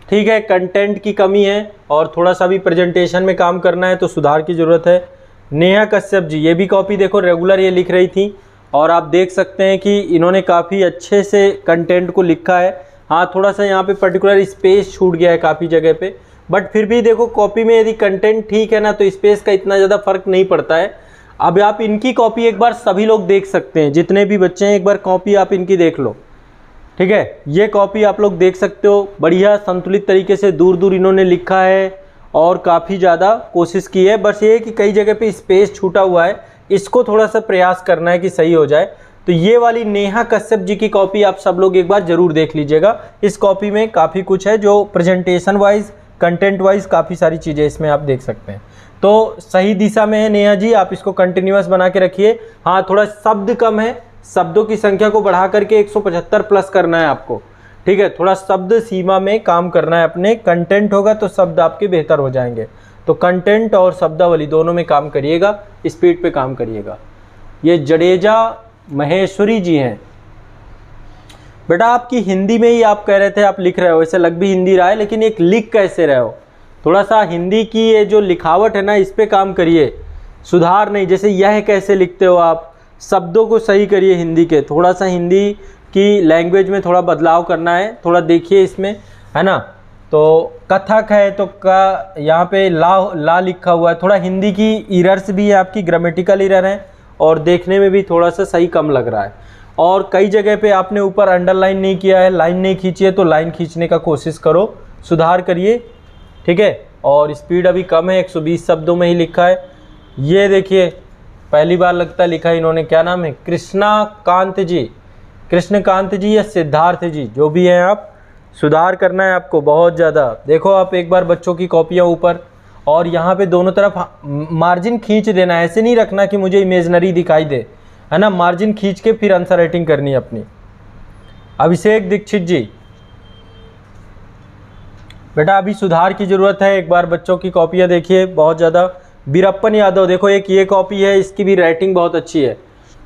ठीक है। कंटेंट की कमी है और थोड़ा सा भी प्रेजेंटेशन में काम करना है, तो सुधार की ज़रूरत है। नेहा कश्यप जी, ये भी कॉपी देखो रेगुलर ये लिख रही थी और आप देख सकते हैं कि इन्होंने काफ़ी अच्छे से कंटेंट को लिखा है। हाँ थोड़ा सा यहाँ पे पर्टिकुलर स्पेस छूट गया है काफ़ी जगह पे, बट फिर भी देखो कॉपी में यदि कंटेंट ठीक है ना, तो स्पेस का इतना ज़्यादा फर्क नहीं पड़ता है। अब आप इनकी कॉपी एक बार सभी लोग देख सकते हैं, जितने भी बच्चे हैं एक बार कॉपी आप इनकी देख लो, ठीक है। ये कॉपी आप लोग देख सकते हो, बढ़िया संतुलित तरीके से दूर दूर इन्होंने लिखा है और काफ़ी ज़्यादा कोशिश की है। बस ये कि कई जगह पे स्पेस छूटा हुआ है, इसको थोड़ा सा प्रयास करना है कि सही हो जाए। तो ये वाली नेहा कश्यप जी की कॉपी आप सब लोग एक बार ज़रूर देख लीजिएगा। इस कॉपी में काफ़ी कुछ है जो प्रेजेंटेशन वाइज, कंटेंट वाइज काफ़ी सारी चीज़ें इसमें आप देख सकते हैं। तो सही दिशा में है नेहा जी, आप इसको कंटिन्यूअस बना के रखिए। हाँ थोड़ा शब्द कम है, शब्दों की संख्या को बढ़ा करके 175 प्लस करना है आपको, ठीक है। थोड़ा शब्द सीमा में काम करना है अपने, कंटेंट होगा तो शब्द आपके बेहतर हो जाएंगे। तो कंटेंट और शब्दावली दोनों में काम करिएगा, स्पीड पे काम करिएगा। ये जडेजा महेश्वरी जी हैं, बेटा आपकी हिंदी में ही आप कह रहे थे आप लिख रहे हो, वैसे लग भी हिंदी रहा है, लेकिन एक लिख कैसे रहे हो, थोड़ा सा हिंदी की ये जो लिखावट है ना इस पे काम करिए, सुधार नहीं। जैसे यह कैसे लिखते हो आप, शब्दों को सही करिए हिंदी के, थोड़ा सा हिंदी की लैंग्वेज में थोड़ा बदलाव करना है, थोड़ा देखिए इसमें, है ना। तो कथक है तो का यहाँ पे ला लिखा हुआ है, थोड़ा हिंदी की इरर्स भी है आपकी, ग्रामेटिकल इरर है और देखने में भी थोड़ा सा सही कम लग रहा है। और कई जगह पे आपने ऊपर अंडरलाइन नहीं किया है, लाइन नहीं खींची है, तो लाइन खींचने का कोशिश करो, सुधार करिए, ठीक है। और स्पीड अभी कम है, 120 शब्दों में ही लिखा है। ये देखिए पहली बार लगता है लिखा है इन्होंने, क्या नाम है, कृष्णकांत जी या सिद्धार्थ जी, जो भी हैं आप, सुधार करना है आपको बहुत ज़्यादा। देखो आप एक बार बच्चों की कॉपियाँ ऊपर, और यहाँ पे दोनों तरफ मार्जिन खींच देना है, ऐसे नहीं रखना कि मुझे इमेजनरी दिखाई दे, है ना, मार्जिन खींच के फिर आंसर राइटिंग करनी है अपनी। अभिषेक दीक्षित जी, बेटा अभी सुधार की ज़रूरत है, एक बार बच्चों की कॉपियाँ देखिए बहुत ज़्यादा। बीरप्पन यादव, देखो एक ये कॉपी है, इसकी भी राइटिंग बहुत अच्छी है,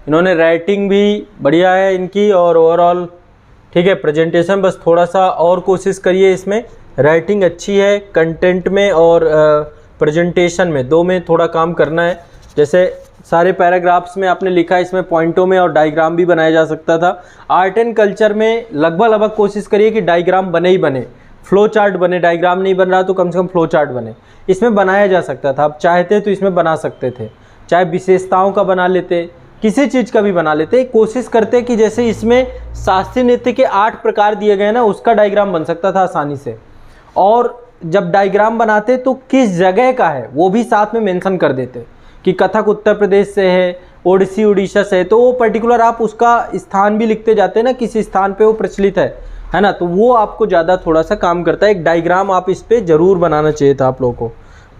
इन्होंने राइटिंग भी बढ़िया है इनकी, और ओवरऑल ठीक है। प्रेजेंटेशन बस थोड़ा सा और कोशिश करिए, इसमें राइटिंग अच्छी है, कंटेंट में और प्रेजेंटेशन में, दो में थोड़ा काम करना है। जैसे सारे पैराग्राफ्स में आपने लिखा है, इसमें पॉइंटों में और डायग्राम भी बनाया जा सकता था। आर्ट एंड कल्चर में लगभग कोशिश करिए कि डायग्राम बने ही बने, फ्लो चार्ट बने, डायग्राम नहीं बन रहा तो कम से कम फ्लो चार्ट बने, इसमें बनाया जा सकता था। आप चाहते तो इसमें बना सकते थे, चाहे विशेषताओं का बना लेते, किसी चीज़ का भी बना लेते। कोशिश करते कि जैसे इसमें शास्त्रीय नृत्य के 8 प्रकार दिए गए ना, उसका डायग्राम बन सकता था आसानी से। और जब डायग्राम बनाते तो किस जगह का है वो भी साथ में मेंशन कर देते, कि कथक उत्तर प्रदेश से है, ओडिसी उड़ीसा से है, तो वो पर्टिकुलर आप उसका स्थान भी लिखते जाते हैं ना, किस स्थान पे वो प्रचलित है ना, तो वो आपको ज़्यादा थोड़ा सा काम करता है। एक डायग्राम आप इस पर ज़रूर बनाना चाहिए था आप लोगों को,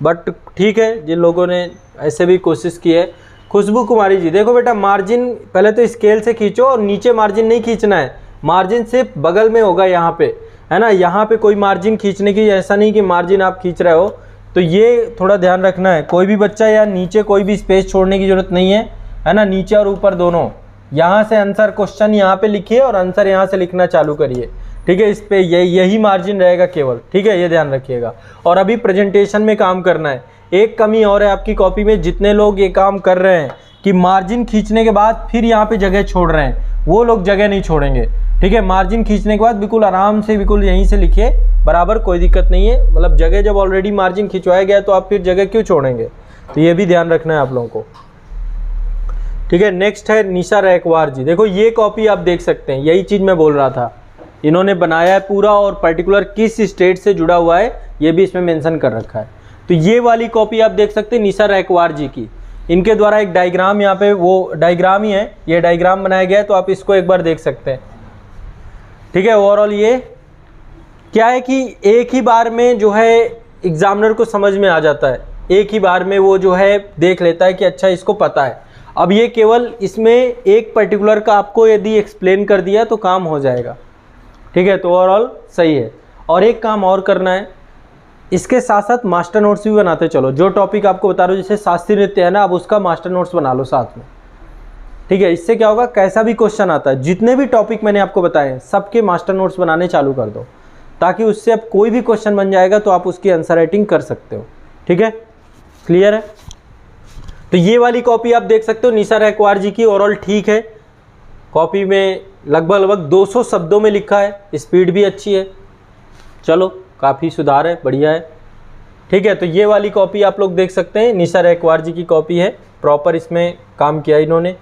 बट ठीक है जिन लोगों ने ऐसे भी कोशिश की है। खुशबू कुमारी जी, देखो बेटा मार्जिन पहले तो स्केल से खींचो, और नीचे मार्जिन नहीं खींचना है, मार्जिन सिर्फ बगल में होगा यहाँ पे, है ना, यहाँ पे कोई मार्जिन खींचने की, ऐसा नहीं कि मार्जिन आप खींच रहे हो, तो ये थोड़ा ध्यान रखना है। कोई भी बच्चा या नीचे कोई भी स्पेस छोड़ने की जरूरत नहीं है ना, नीचे और ऊपर दोनों। यहाँ से आंसर क्वेश्चन यहाँ पे लिखिए और आंसर यहाँ से लिखना चालू करिए, ठीक है। इस पे यही मार्जिन रहेगा केवल, ठीक है, ये ध्यान रखिएगा। और अभी प्रेजेंटेशन में काम करना है। एक कमी और है आपकी कॉपी में, जितने लोग ये काम कर रहे हैं कि मार्जिन खींचने के बाद फिर यहाँ पे जगह छोड़ रहे हैं, वो लोग जगह नहीं छोड़ेंगे, ठीक है। मार्जिन खींचने के बाद बिल्कुल आराम से बिल्कुल यहीं से लिखिए बराबर, कोई दिक्कत नहीं है। मतलब जगह जब ऑलरेडी मार्जिन खिंचवाया गया तो आप फिर जगह क्यों छोड़ेंगे, तो ये भी ध्यान रखना है आप लोगों को, ठीक है। नेक्स्ट है निशा रैकवार जी, देखो ये कॉपी आप देख सकते हैं, यही चीज़ मैं बोल रहा था, इन्होंने बनाया है पूरा, और पर्टिकुलर किस स्टेट से जुड़ा हुआ है ये भी इसमें मेंशन कर रखा है। तो ये वाली कॉपी आप देख सकते हैं निशा रैकवार जी की, इनके द्वारा एक डायग्राम, यहाँ पे वो डायग्राम ही है, ये डायग्राम बनाया गया है, तो आप इसको एक बार देख सकते हैं, ठीक है। ओवरऑल ये क्या है कि एक ही बार में जो है एग्जामिनर को समझ में आ जाता है, एक ही बार में वो जो है देख लेता है कि अच्छा इसको पता है। अब ये केवल इसमें एक पर्टिकुलर का आपको यदि एक्सप्लेन कर दिया तो काम हो जाएगा, ठीक है। तो ओवरऑल सही है। और एक काम और करना है, इसके साथ साथ मास्टर नोट्स भी बनाते चलो। जो टॉपिक आपको बता रहा हूँ, जैसे शास्त्रीय नृत्य है ना, अब उसका मास्टर नोट्स बना लो साथ में, ठीक है। इससे क्या होगा, कैसा भी क्वेश्चन आता है, जितने भी टॉपिक मैंने आपको बताए हैं सबके मास्टर नोट्स बनाने चालू कर दो, ताकि उससे अब कोई भी क्वेश्चन बन जाएगा तो आप उसकी आंसर राइटिंग कर सकते हो, ठीक है। क्लियर है। तो ये वाली कॉपी आप देख सकते हो निशा रैकवार जी की, ओवरऑल ठीक है। कॉपी में लगभग 200 शब्दों में लिखा है, स्पीड भी अच्छी है, चलो काफ़ी सुधार है, बढ़िया है, ठीक है। तो ये वाली कॉपी आप लोग देख सकते हैं, निशा रैकवार जी की कॉपी है, प्रॉपर इसमें काम किया इन्होंने।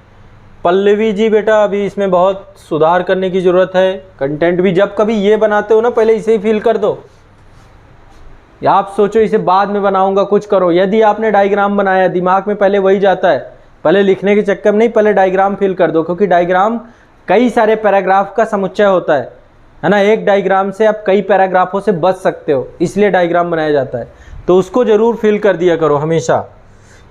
पल्लवी जी बेटा अभी इसमें बहुत सुधार करने की ज़रूरत है। कंटेंट भी जब कभी ये बनाते हो ना, पहले इसे ही फिल कर दो, या आप सोचो इसे बाद में बनाऊंगा, कुछ करो। यदि आपने डायग्राम बनाया, दिमाग में पहले वही जाता है, पहले लिखने के चक्कर में नहीं, पहले डायग्राम फिल कर दो, क्योंकि डायग्राम कई सारे पैराग्राफ का समुच्चय होता है ना। एक डायग्राम से आप कई पैराग्राफों से बच सकते हो, इसलिए डायग्राम बनाया जाता है, तो उसको ज़रूर फिल कर दिया करो हमेशा,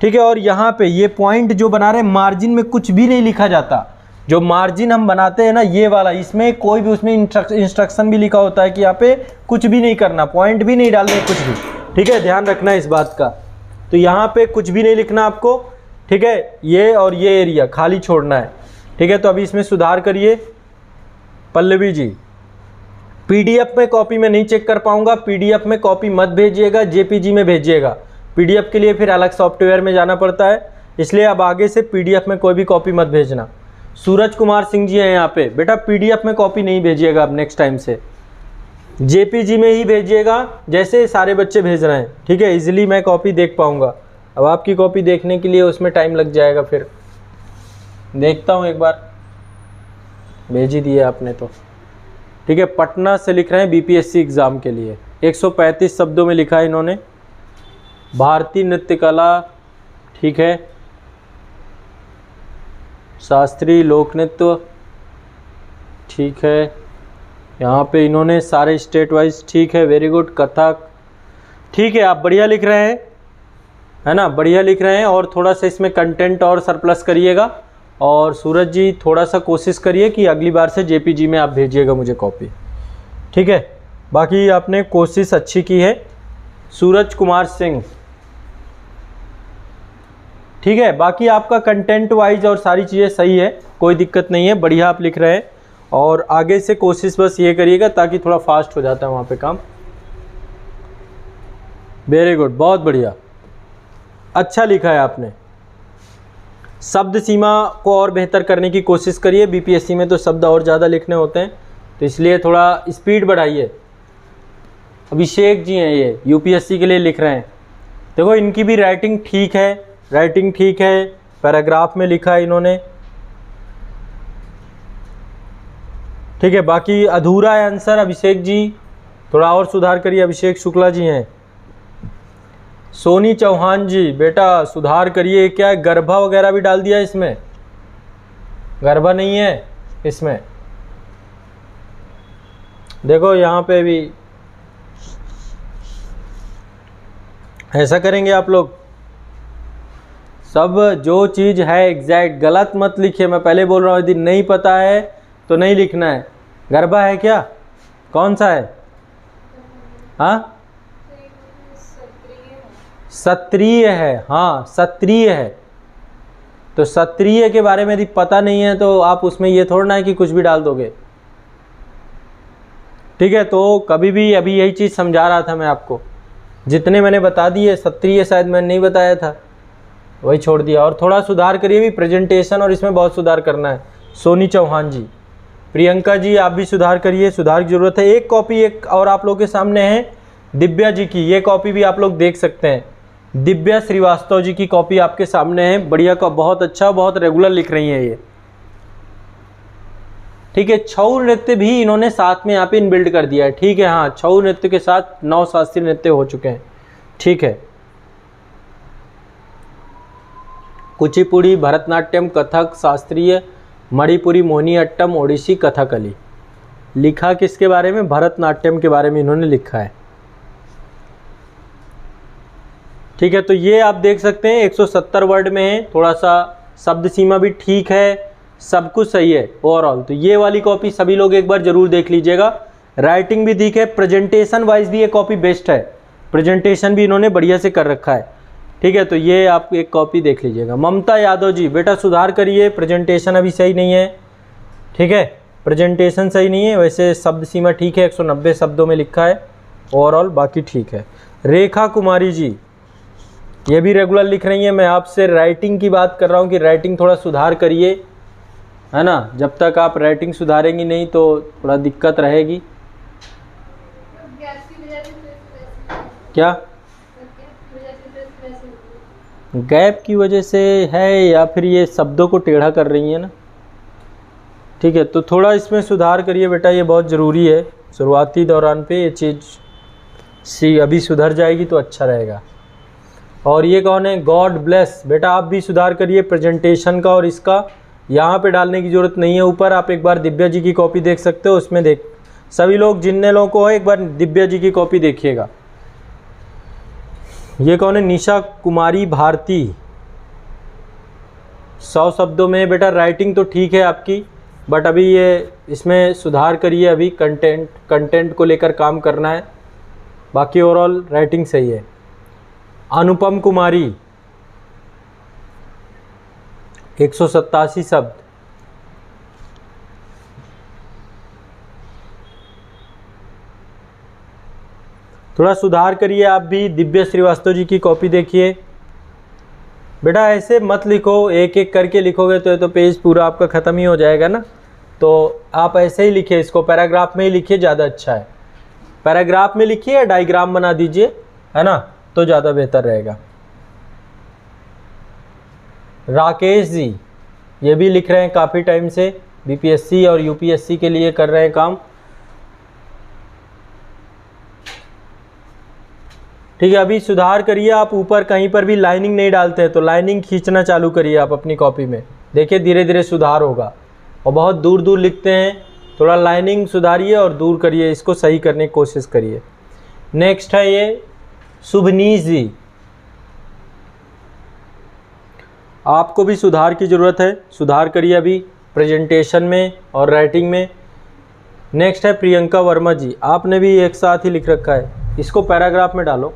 ठीक है। और यहाँ पे ये पॉइंट जो बना रहे हैं, मार्जिन में कुछ भी नहीं लिखा जाता। जो मार्जिन हम बनाते हैं ना, ये वाला, इसमें कोई भी, उसमें इंस्ट्रक्शन भी लिखा होता है कि यहाँ पे कुछ भी नहीं करना, पॉइंट भी नहीं डालने, कुछ भी, ठीक है। ध्यान रखना है इस बात का। तो यहाँ पे कुछ भी नहीं लिखना आपको, ठीक है। ये और ये एरिया खाली छोड़ना है, ठीक है। तो अभी इसमें सुधार करिए। पल्लवी जी, पीडीएफ में कॉपी में नहीं चेक कर पाऊंगा, पीडीएफ में कॉपी मत भेजिएगा, जेपीजी में भेजिएगा। पीडीएफ के लिए फिर अलग सॉफ्टवेयर में जाना पड़ता है, इसलिए अब आगे से पीडीएफ में कोई भी कॉपी मत भेजना। सूरज कुमार सिंह जी हैं यहाँ पे, बेटा पीडीएफ में कॉपी नहीं भेजिएगा अब नेक्स्ट टाइम से, जेपीजी में ही भेजिएगा, जैसे सारे बच्चे भेज रहे हैं, ठीक है। इजीली मैं कॉपी देख पाऊंगा। अब आपकी कॉपी देखने के लिए उसमें टाइम लग जाएगा, फिर देखता हूँ एक बार। भेज ही दिए आपने तो। ठीक है, पटना से लिख रहे हैं बीपीएससी एग्ज़ाम के लिए। 135 शब्दों में लिखा है इन्होंने। भारतीय नृत्य कला, ठीक है, शास्त्रीय लोक नृत्य, ठीक है, यहाँ पे इन्होंने सारे स्टेट वाइज, ठीक है, वेरी गुड, कथक, ठीक है, आप बढ़िया लिख रहे हैं, है ना, बढ़िया लिख रहे हैं। और थोड़ा सा इसमें कंटेंट और सरप्लस करिएगा। और सूरज जी थोड़ा सा कोशिश करिए कि अगली बार से जेपीजी में आप भेजिएगा मुझे कॉपी, ठीक है। बाकी आपने कोशिश अच्छी की है। सूरज कुमार सिंह, ठीक है, बाकी आपका कंटेंट वाइज और सारी चीज़ें सही है, कोई दिक्कत नहीं है, बढ़िया आप लिख रहे हैं। और आगे से कोशिश बस ये करिएगा ताकि थोड़ा फास्ट हो जाता है वहाँ पे काम। वेरी गुड, बहुत बढ़िया, अच्छा लिखा है आपने। शब्द सीमा को और बेहतर करने की कोशिश करिए। बीपीएससी में तो शब्द और ज़्यादा लिखने होते हैं, तो इसलिए थोड़ा स्पीड बढ़ाइए। अभिषेक जी हैं, ये यूपीएससी के लिए लिख रहे हैं। देखो इनकी भी राइटिंग ठीक है, राइटिंग ठीक है, पैराग्राफ में लिखा है इन्होंने, ठीक है। बाकी अधूरा है आंसर, अभिषेक जी थोड़ा और सुधार करिए। अभिषेक शुक्ला जी हैं। सोनी चौहान जी, बेटा सुधार करिए, क्या है गर्भा वगैरह भी डाल दिया इसमें? गर्भा नहीं है इसमें, देखो यहाँ पे भी ऐसा करेंगे आप लोग, सब जो चीज़ है एग्जैक्ट, गलत मत लिखिए। मैं पहले बोल रहा हूँ यदि नहीं पता है तो नहीं लिखना है। गर्भा है क्या, कौन सा है? हाँ, क्षत्रिय है, हाँ क्षत्रिय है। तो क्षत्रिय के बारे में यदि पता नहीं है तो आप उसमें ये थोड़ा ना है कि कुछ भी डाल दोगे, ठीक है। तो कभी भी, अभी यही चीज़ समझा रहा था मैं आपको, जितने मैंने बता दिए, क्षत्रिय शायद मैंने नहीं बताया था, वही छोड़ दिया। और थोड़ा सुधार करिए भी प्रेजेंटेशन, और इसमें बहुत सुधार करना है। सोनी चौहान जी, प्रियंका जी आप भी सुधार करिए, सुधार की ज़रूरत है। एक कॉपी एक और आप लोगों के सामने है दिव्या जी की, ये कॉपी भी आप लोग देख सकते हैं। दिव्या श्रीवास्तव जी की कॉपी आपके सामने है, बढ़िया का, बहुत अच्छा, बहुत रेगुलर लिख रही हैं ये, ठीक है। छऊ नृत्य भी इन्होंने साथ में यहाँ पे इनबिल्ड कर दिया है, ठीक है। हाँ, छऊ नृत्य के साथ 9 शास्त्रीय नृत्य हो चुके हैं, ठीक है। कुचिपुड़ी, भरतनाट्यम, कथक, शास्त्रीय, मणिपुरी, मोहिनीअट्टम, ओडिसी, कथकली। लिखा किसके बारे में? भरतनाट्यम के बारे में इन्होंने लिखा है, ठीक है। तो ये आप देख सकते हैं 170 वर्ड में है, थोड़ा सा शब्द सीमा भी ठीक है, सब कुछ सही है ओवरऑल। तो ये वाली कॉपी सभी लोग एक बार जरूर देख लीजिएगा। राइटिंग भी ठीक है, प्रेजेंटेशन वाइज भी ये कॉपी बेस्ट है, प्रेजेंटेशन भी इन्होंने बढ़िया से कर रखा है, ठीक है। तो ये आप एक कॉपी देख लीजिएगा। ममता यादव जी, बेटा सुधार करिए, प्रेजेंटेशन अभी सही नहीं है, ठीक है, प्रेजेंटेशन सही नहीं है। वैसे शब्द सीमा ठीक है, 190 शब्दों में लिखा है ओवरऑल, बाकी ठीक है। रेखा कुमारी जी, ये भी रेगुलर लिख रही हैं। मैं आपसे राइटिंग की बात कर रहा हूँ कि राइटिंग थोड़ा सुधार करिए, है ना। जब तक आप राइटिंग सुधारेंगी नहीं तो थोड़ा दिक्कत रहेगी। क्या गैप की वजह से है, या फिर ये शब्दों को टेढ़ा कर रही है ना, ठीक है। तो थोड़ा इसमें सुधार करिए बेटा, ये बहुत ज़रूरी है शुरुआती दौरान पे ये चीज़ अभी सुधर जाएगी तो अच्छा रहेगा। और ये कौन है? गॉड ब्लेस, बेटा आप भी सुधार करिए प्रेजेंटेशन का, और इसका यहाँ पे डालने की ज़रूरत नहीं है। ऊपर आप एक बार दिव्या जी की कॉपी देख सकते हो, उसमें देख सभी लोग, जिनने लोगों को है एक बार दिव्या जी की कॉपी देखिएगा। ये कौन है? निशा कुमारी भारती, 100 शब्दों में। बेटा राइटिंग तो ठीक है आपकी, बट अभी ये इसमें सुधार करिए, अभी कंटेंट को लेकर काम करना है, बाकी ओवरऑल राइटिंग सही है। अनुपम कुमारी, 187 शब्द, थोड़ा सुधार करिए आप भी। दिव्या श्रीवास्तव जी की कॉपी देखिए। बेटा ऐसे मत लिखो, एक एक करके लिखोगे तो ये तो पेज पूरा आपका ख़त्म ही हो जाएगा ना। तो आप ऐसे ही लिखिए, इसको पैराग्राफ में ही लिखिए, ज़्यादा अच्छा है। पैराग्राफ में लिखिए या डायग्राम बना दीजिए, है ना, तो ज़्यादा बेहतर रहेगा। राकेश जी, ये भी लिख रहे हैं काफ़ी टाइम से, बीपीएससी और यूपीएससी के लिए कर रहे हैं काम। ठीक है, अभी सुधार करिए आप, ऊपर कहीं पर भी लाइनिंग नहीं डालते हैं तो लाइनिंग खींचना चालू करिए आप अपनी कॉपी में, देखिए धीरे धीरे सुधार होगा। और बहुत दूर दूर लिखते हैं, थोड़ा लाइनिंग सुधारिए और दूर करिए, इसको सही करने की कोशिश करिए। नेक्स्ट है ये शुभनीश जी, आपको भी सुधार की ज़रूरत है, सुधार करिए अभी प्रेजेंटेशन में और राइटिंग में। नेक्स्ट है प्रियंका वर्मा जी, आपने भी एक साथ ही लिख रखा है, इसको पैराग्राफ में डालो।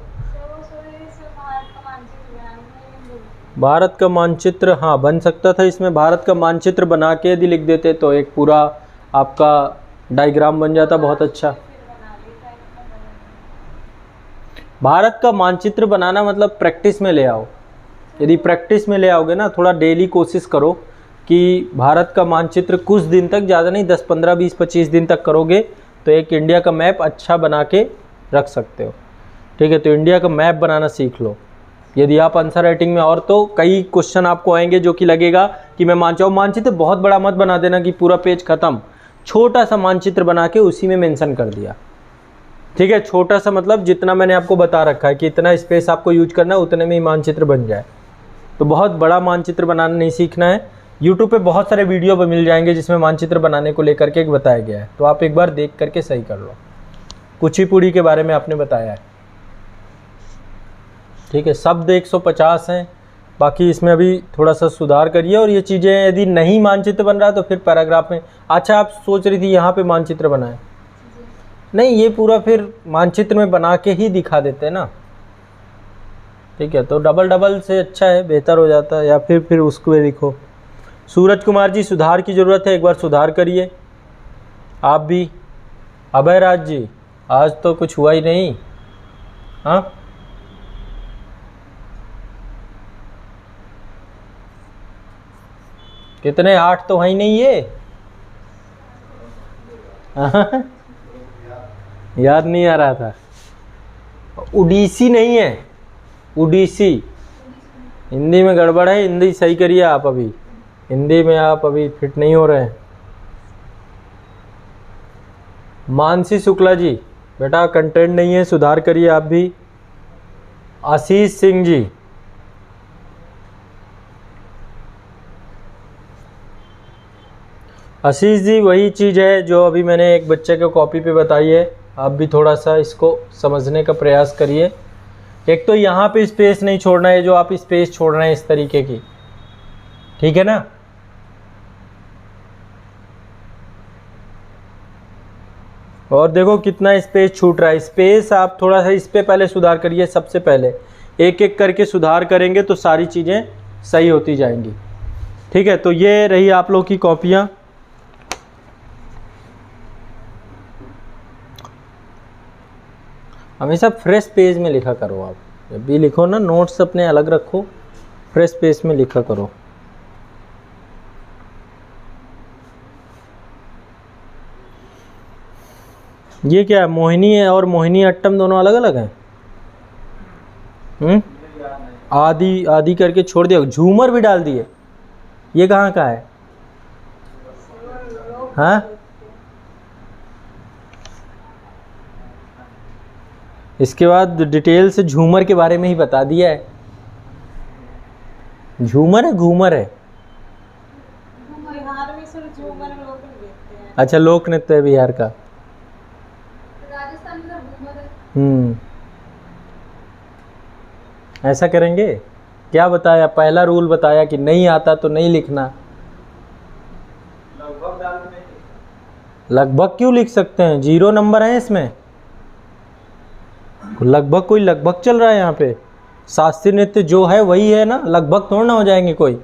भारत का मानचित्र, हाँ बन सकता था इसमें, भारत का मानचित्र बना के यदि लिख देते तो एक पूरा आपका डायग्राम बन जाता, बहुत अच्छा। भारत का मानचित्र बनाना मतलब प्रैक्टिस में ले आओ, यदि प्रैक्टिस में ले आओगे ना, थोड़ा डेली कोशिश करो कि भारत का मानचित्र कुछ दिन तक, ज़्यादा नहीं 10 15 20 25 दिन तक करोगे तो एक इंडिया का मैप अच्छा बना के रख सकते हो। ठीक है, तो इंडिया का मैप बनाना सीख लो यदि आप आंसर राइटिंग में। और तो कई क्वेश्चन आपको आएंगे जो कि लगेगा कि मैं मानचित्र बहुत बड़ा मत बना देना कि पूरा पेज ख़त्म, छोटा सा मानचित्र बना के उसी में मेंशन कर दिया। ठीक है, छोटा सा मतलब जितना मैंने आपको बता रखा है कि इतना स्पेस आपको यूज करना है, उतने में ही मानचित्र बन जाए। तो बहुत बड़ा मानचित्र बनाना नहीं सीखना है। यूट्यूब पे बहुत सारे वीडियो मिल जाएंगे जिसमें मानचित्र बनाने को लेकर के एक बताया गया है, तो आप एक बार देख करके सही कर लो। कुचिपुड़ी के बारे में आपने बताया है। ठीक है, शब्द 150 हैं, बाकी इसमें अभी थोड़ा सा सुधार करिए। और ये चीज़ें यदि नहीं मानचित्र बन रहा तो फिर पैराग्राफ में। अच्छा, आप सोच रही थी यहाँ पे मानचित्र बनाए, नहीं ये पूरा फिर मानचित्र में बना के ही दिखा देते हैं ना। ठीक है, तो डबल डबल से अच्छा है, बेहतर हो जाता है, या फिर उसको लिखो। सूरज कुमार जी, सुधार की ज़रूरत है, एक बार सुधार करिए आप भी। अभय राज जी, आज तो कुछ हुआ ही नहीं। हाँ, कितने 8 तो है ही नहीं ये। याद नहीं आ रहा था। उड़ीसी नहीं है, उड़ीसी। हिंदी में गड़बड़ है, हिंदी सही करिए आप अभी, हिंदी में आप अभी फिट नहीं हो रहे हैं। मानसी शुक्ला जी, बेटा कंटेंट नहीं है, सुधार करिए आप भी। आशीष सिंह जी, आशीष जी वही चीज़ है जो अभी मैंने एक बच्चे को कॉपी पे बताई है, आप भी थोड़ा सा इसको समझने का प्रयास करिए। एक तो यहाँ पे स्पेस नहीं छोड़ना है, जो आप स्पेस छोड़ रहे हैं इस तरीके की, ठीक है ना। और देखो कितना स्पेस छूट रहा है, स्पेस आप थोड़ा सा इस पे पहले सुधार करिए। सबसे पहले एक एक करके सुधार करेंगे तो सारी चीज़ें सही होती जाएंगी। ठीक है, तो ये रही आप लोग की कॉपियाँ। हमेशा फ्रेश पेज में लिखा करो आप, जब भी लिखो ना, नोट्स अपने अलग रखो, फ्रेश पेज में लिखा करो। ये क्या है, मोहिनी है और मोहिनी अट्टम दोनों अलग अलग हैं। आदि आदि करके छोड़ दिया, झूमर भी डाल दिए, ये कहाँ का है। हाँ, इसके बाद डिटेल से झूमर के बारे में ही बता दिया है। झूमर है, घूमर है, बिहार में सिर्फ झूमर लोग देखते हैं। अच्छा, लोक नृत्य है बिहार का। राजस्थान में घूमर है। ऐसा करेंगे, क्या बताया, पहला रूल बताया कि नहीं आता तो नहीं लिखना। लगभग डाल के नहीं, लगभग क्यों लिख सकते हैं, 0 नंबर है इसमें। लगभग कोई लगभग चल रहा है यहाँ पे, शास्त्रीय नृत्य जो है वही है ना, लगभग थोड़ा ना हो जाएंगे कोई।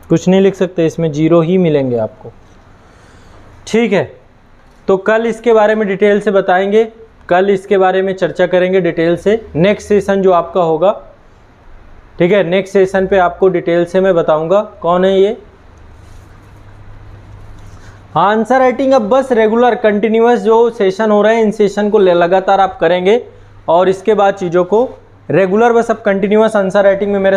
कुछ नहीं लिख सकते इसमें, 0 ही मिलेंगे आपको। ठीक है, तो कल इसके बारे में डिटेल से बताएंगे, कल इसके बारे में चर्चा करेंगे डिटेल से। नेक्स्ट सेशन जो आपका होगा, ठीक है, नेक्स्ट सेशन पे आपको डिटेल से मैं बताऊंगा कौन है ये। आंसर राइटिंग अब बस रेगुलर कंटिन्यूअस जो सेशन हो रहे हैं, इन सेशन को लगातार आप करेंगे और इसके बाद चीज़ों को रेगुलर बस अब कंटिन्यूअस आंसर राइटिंग में मेरे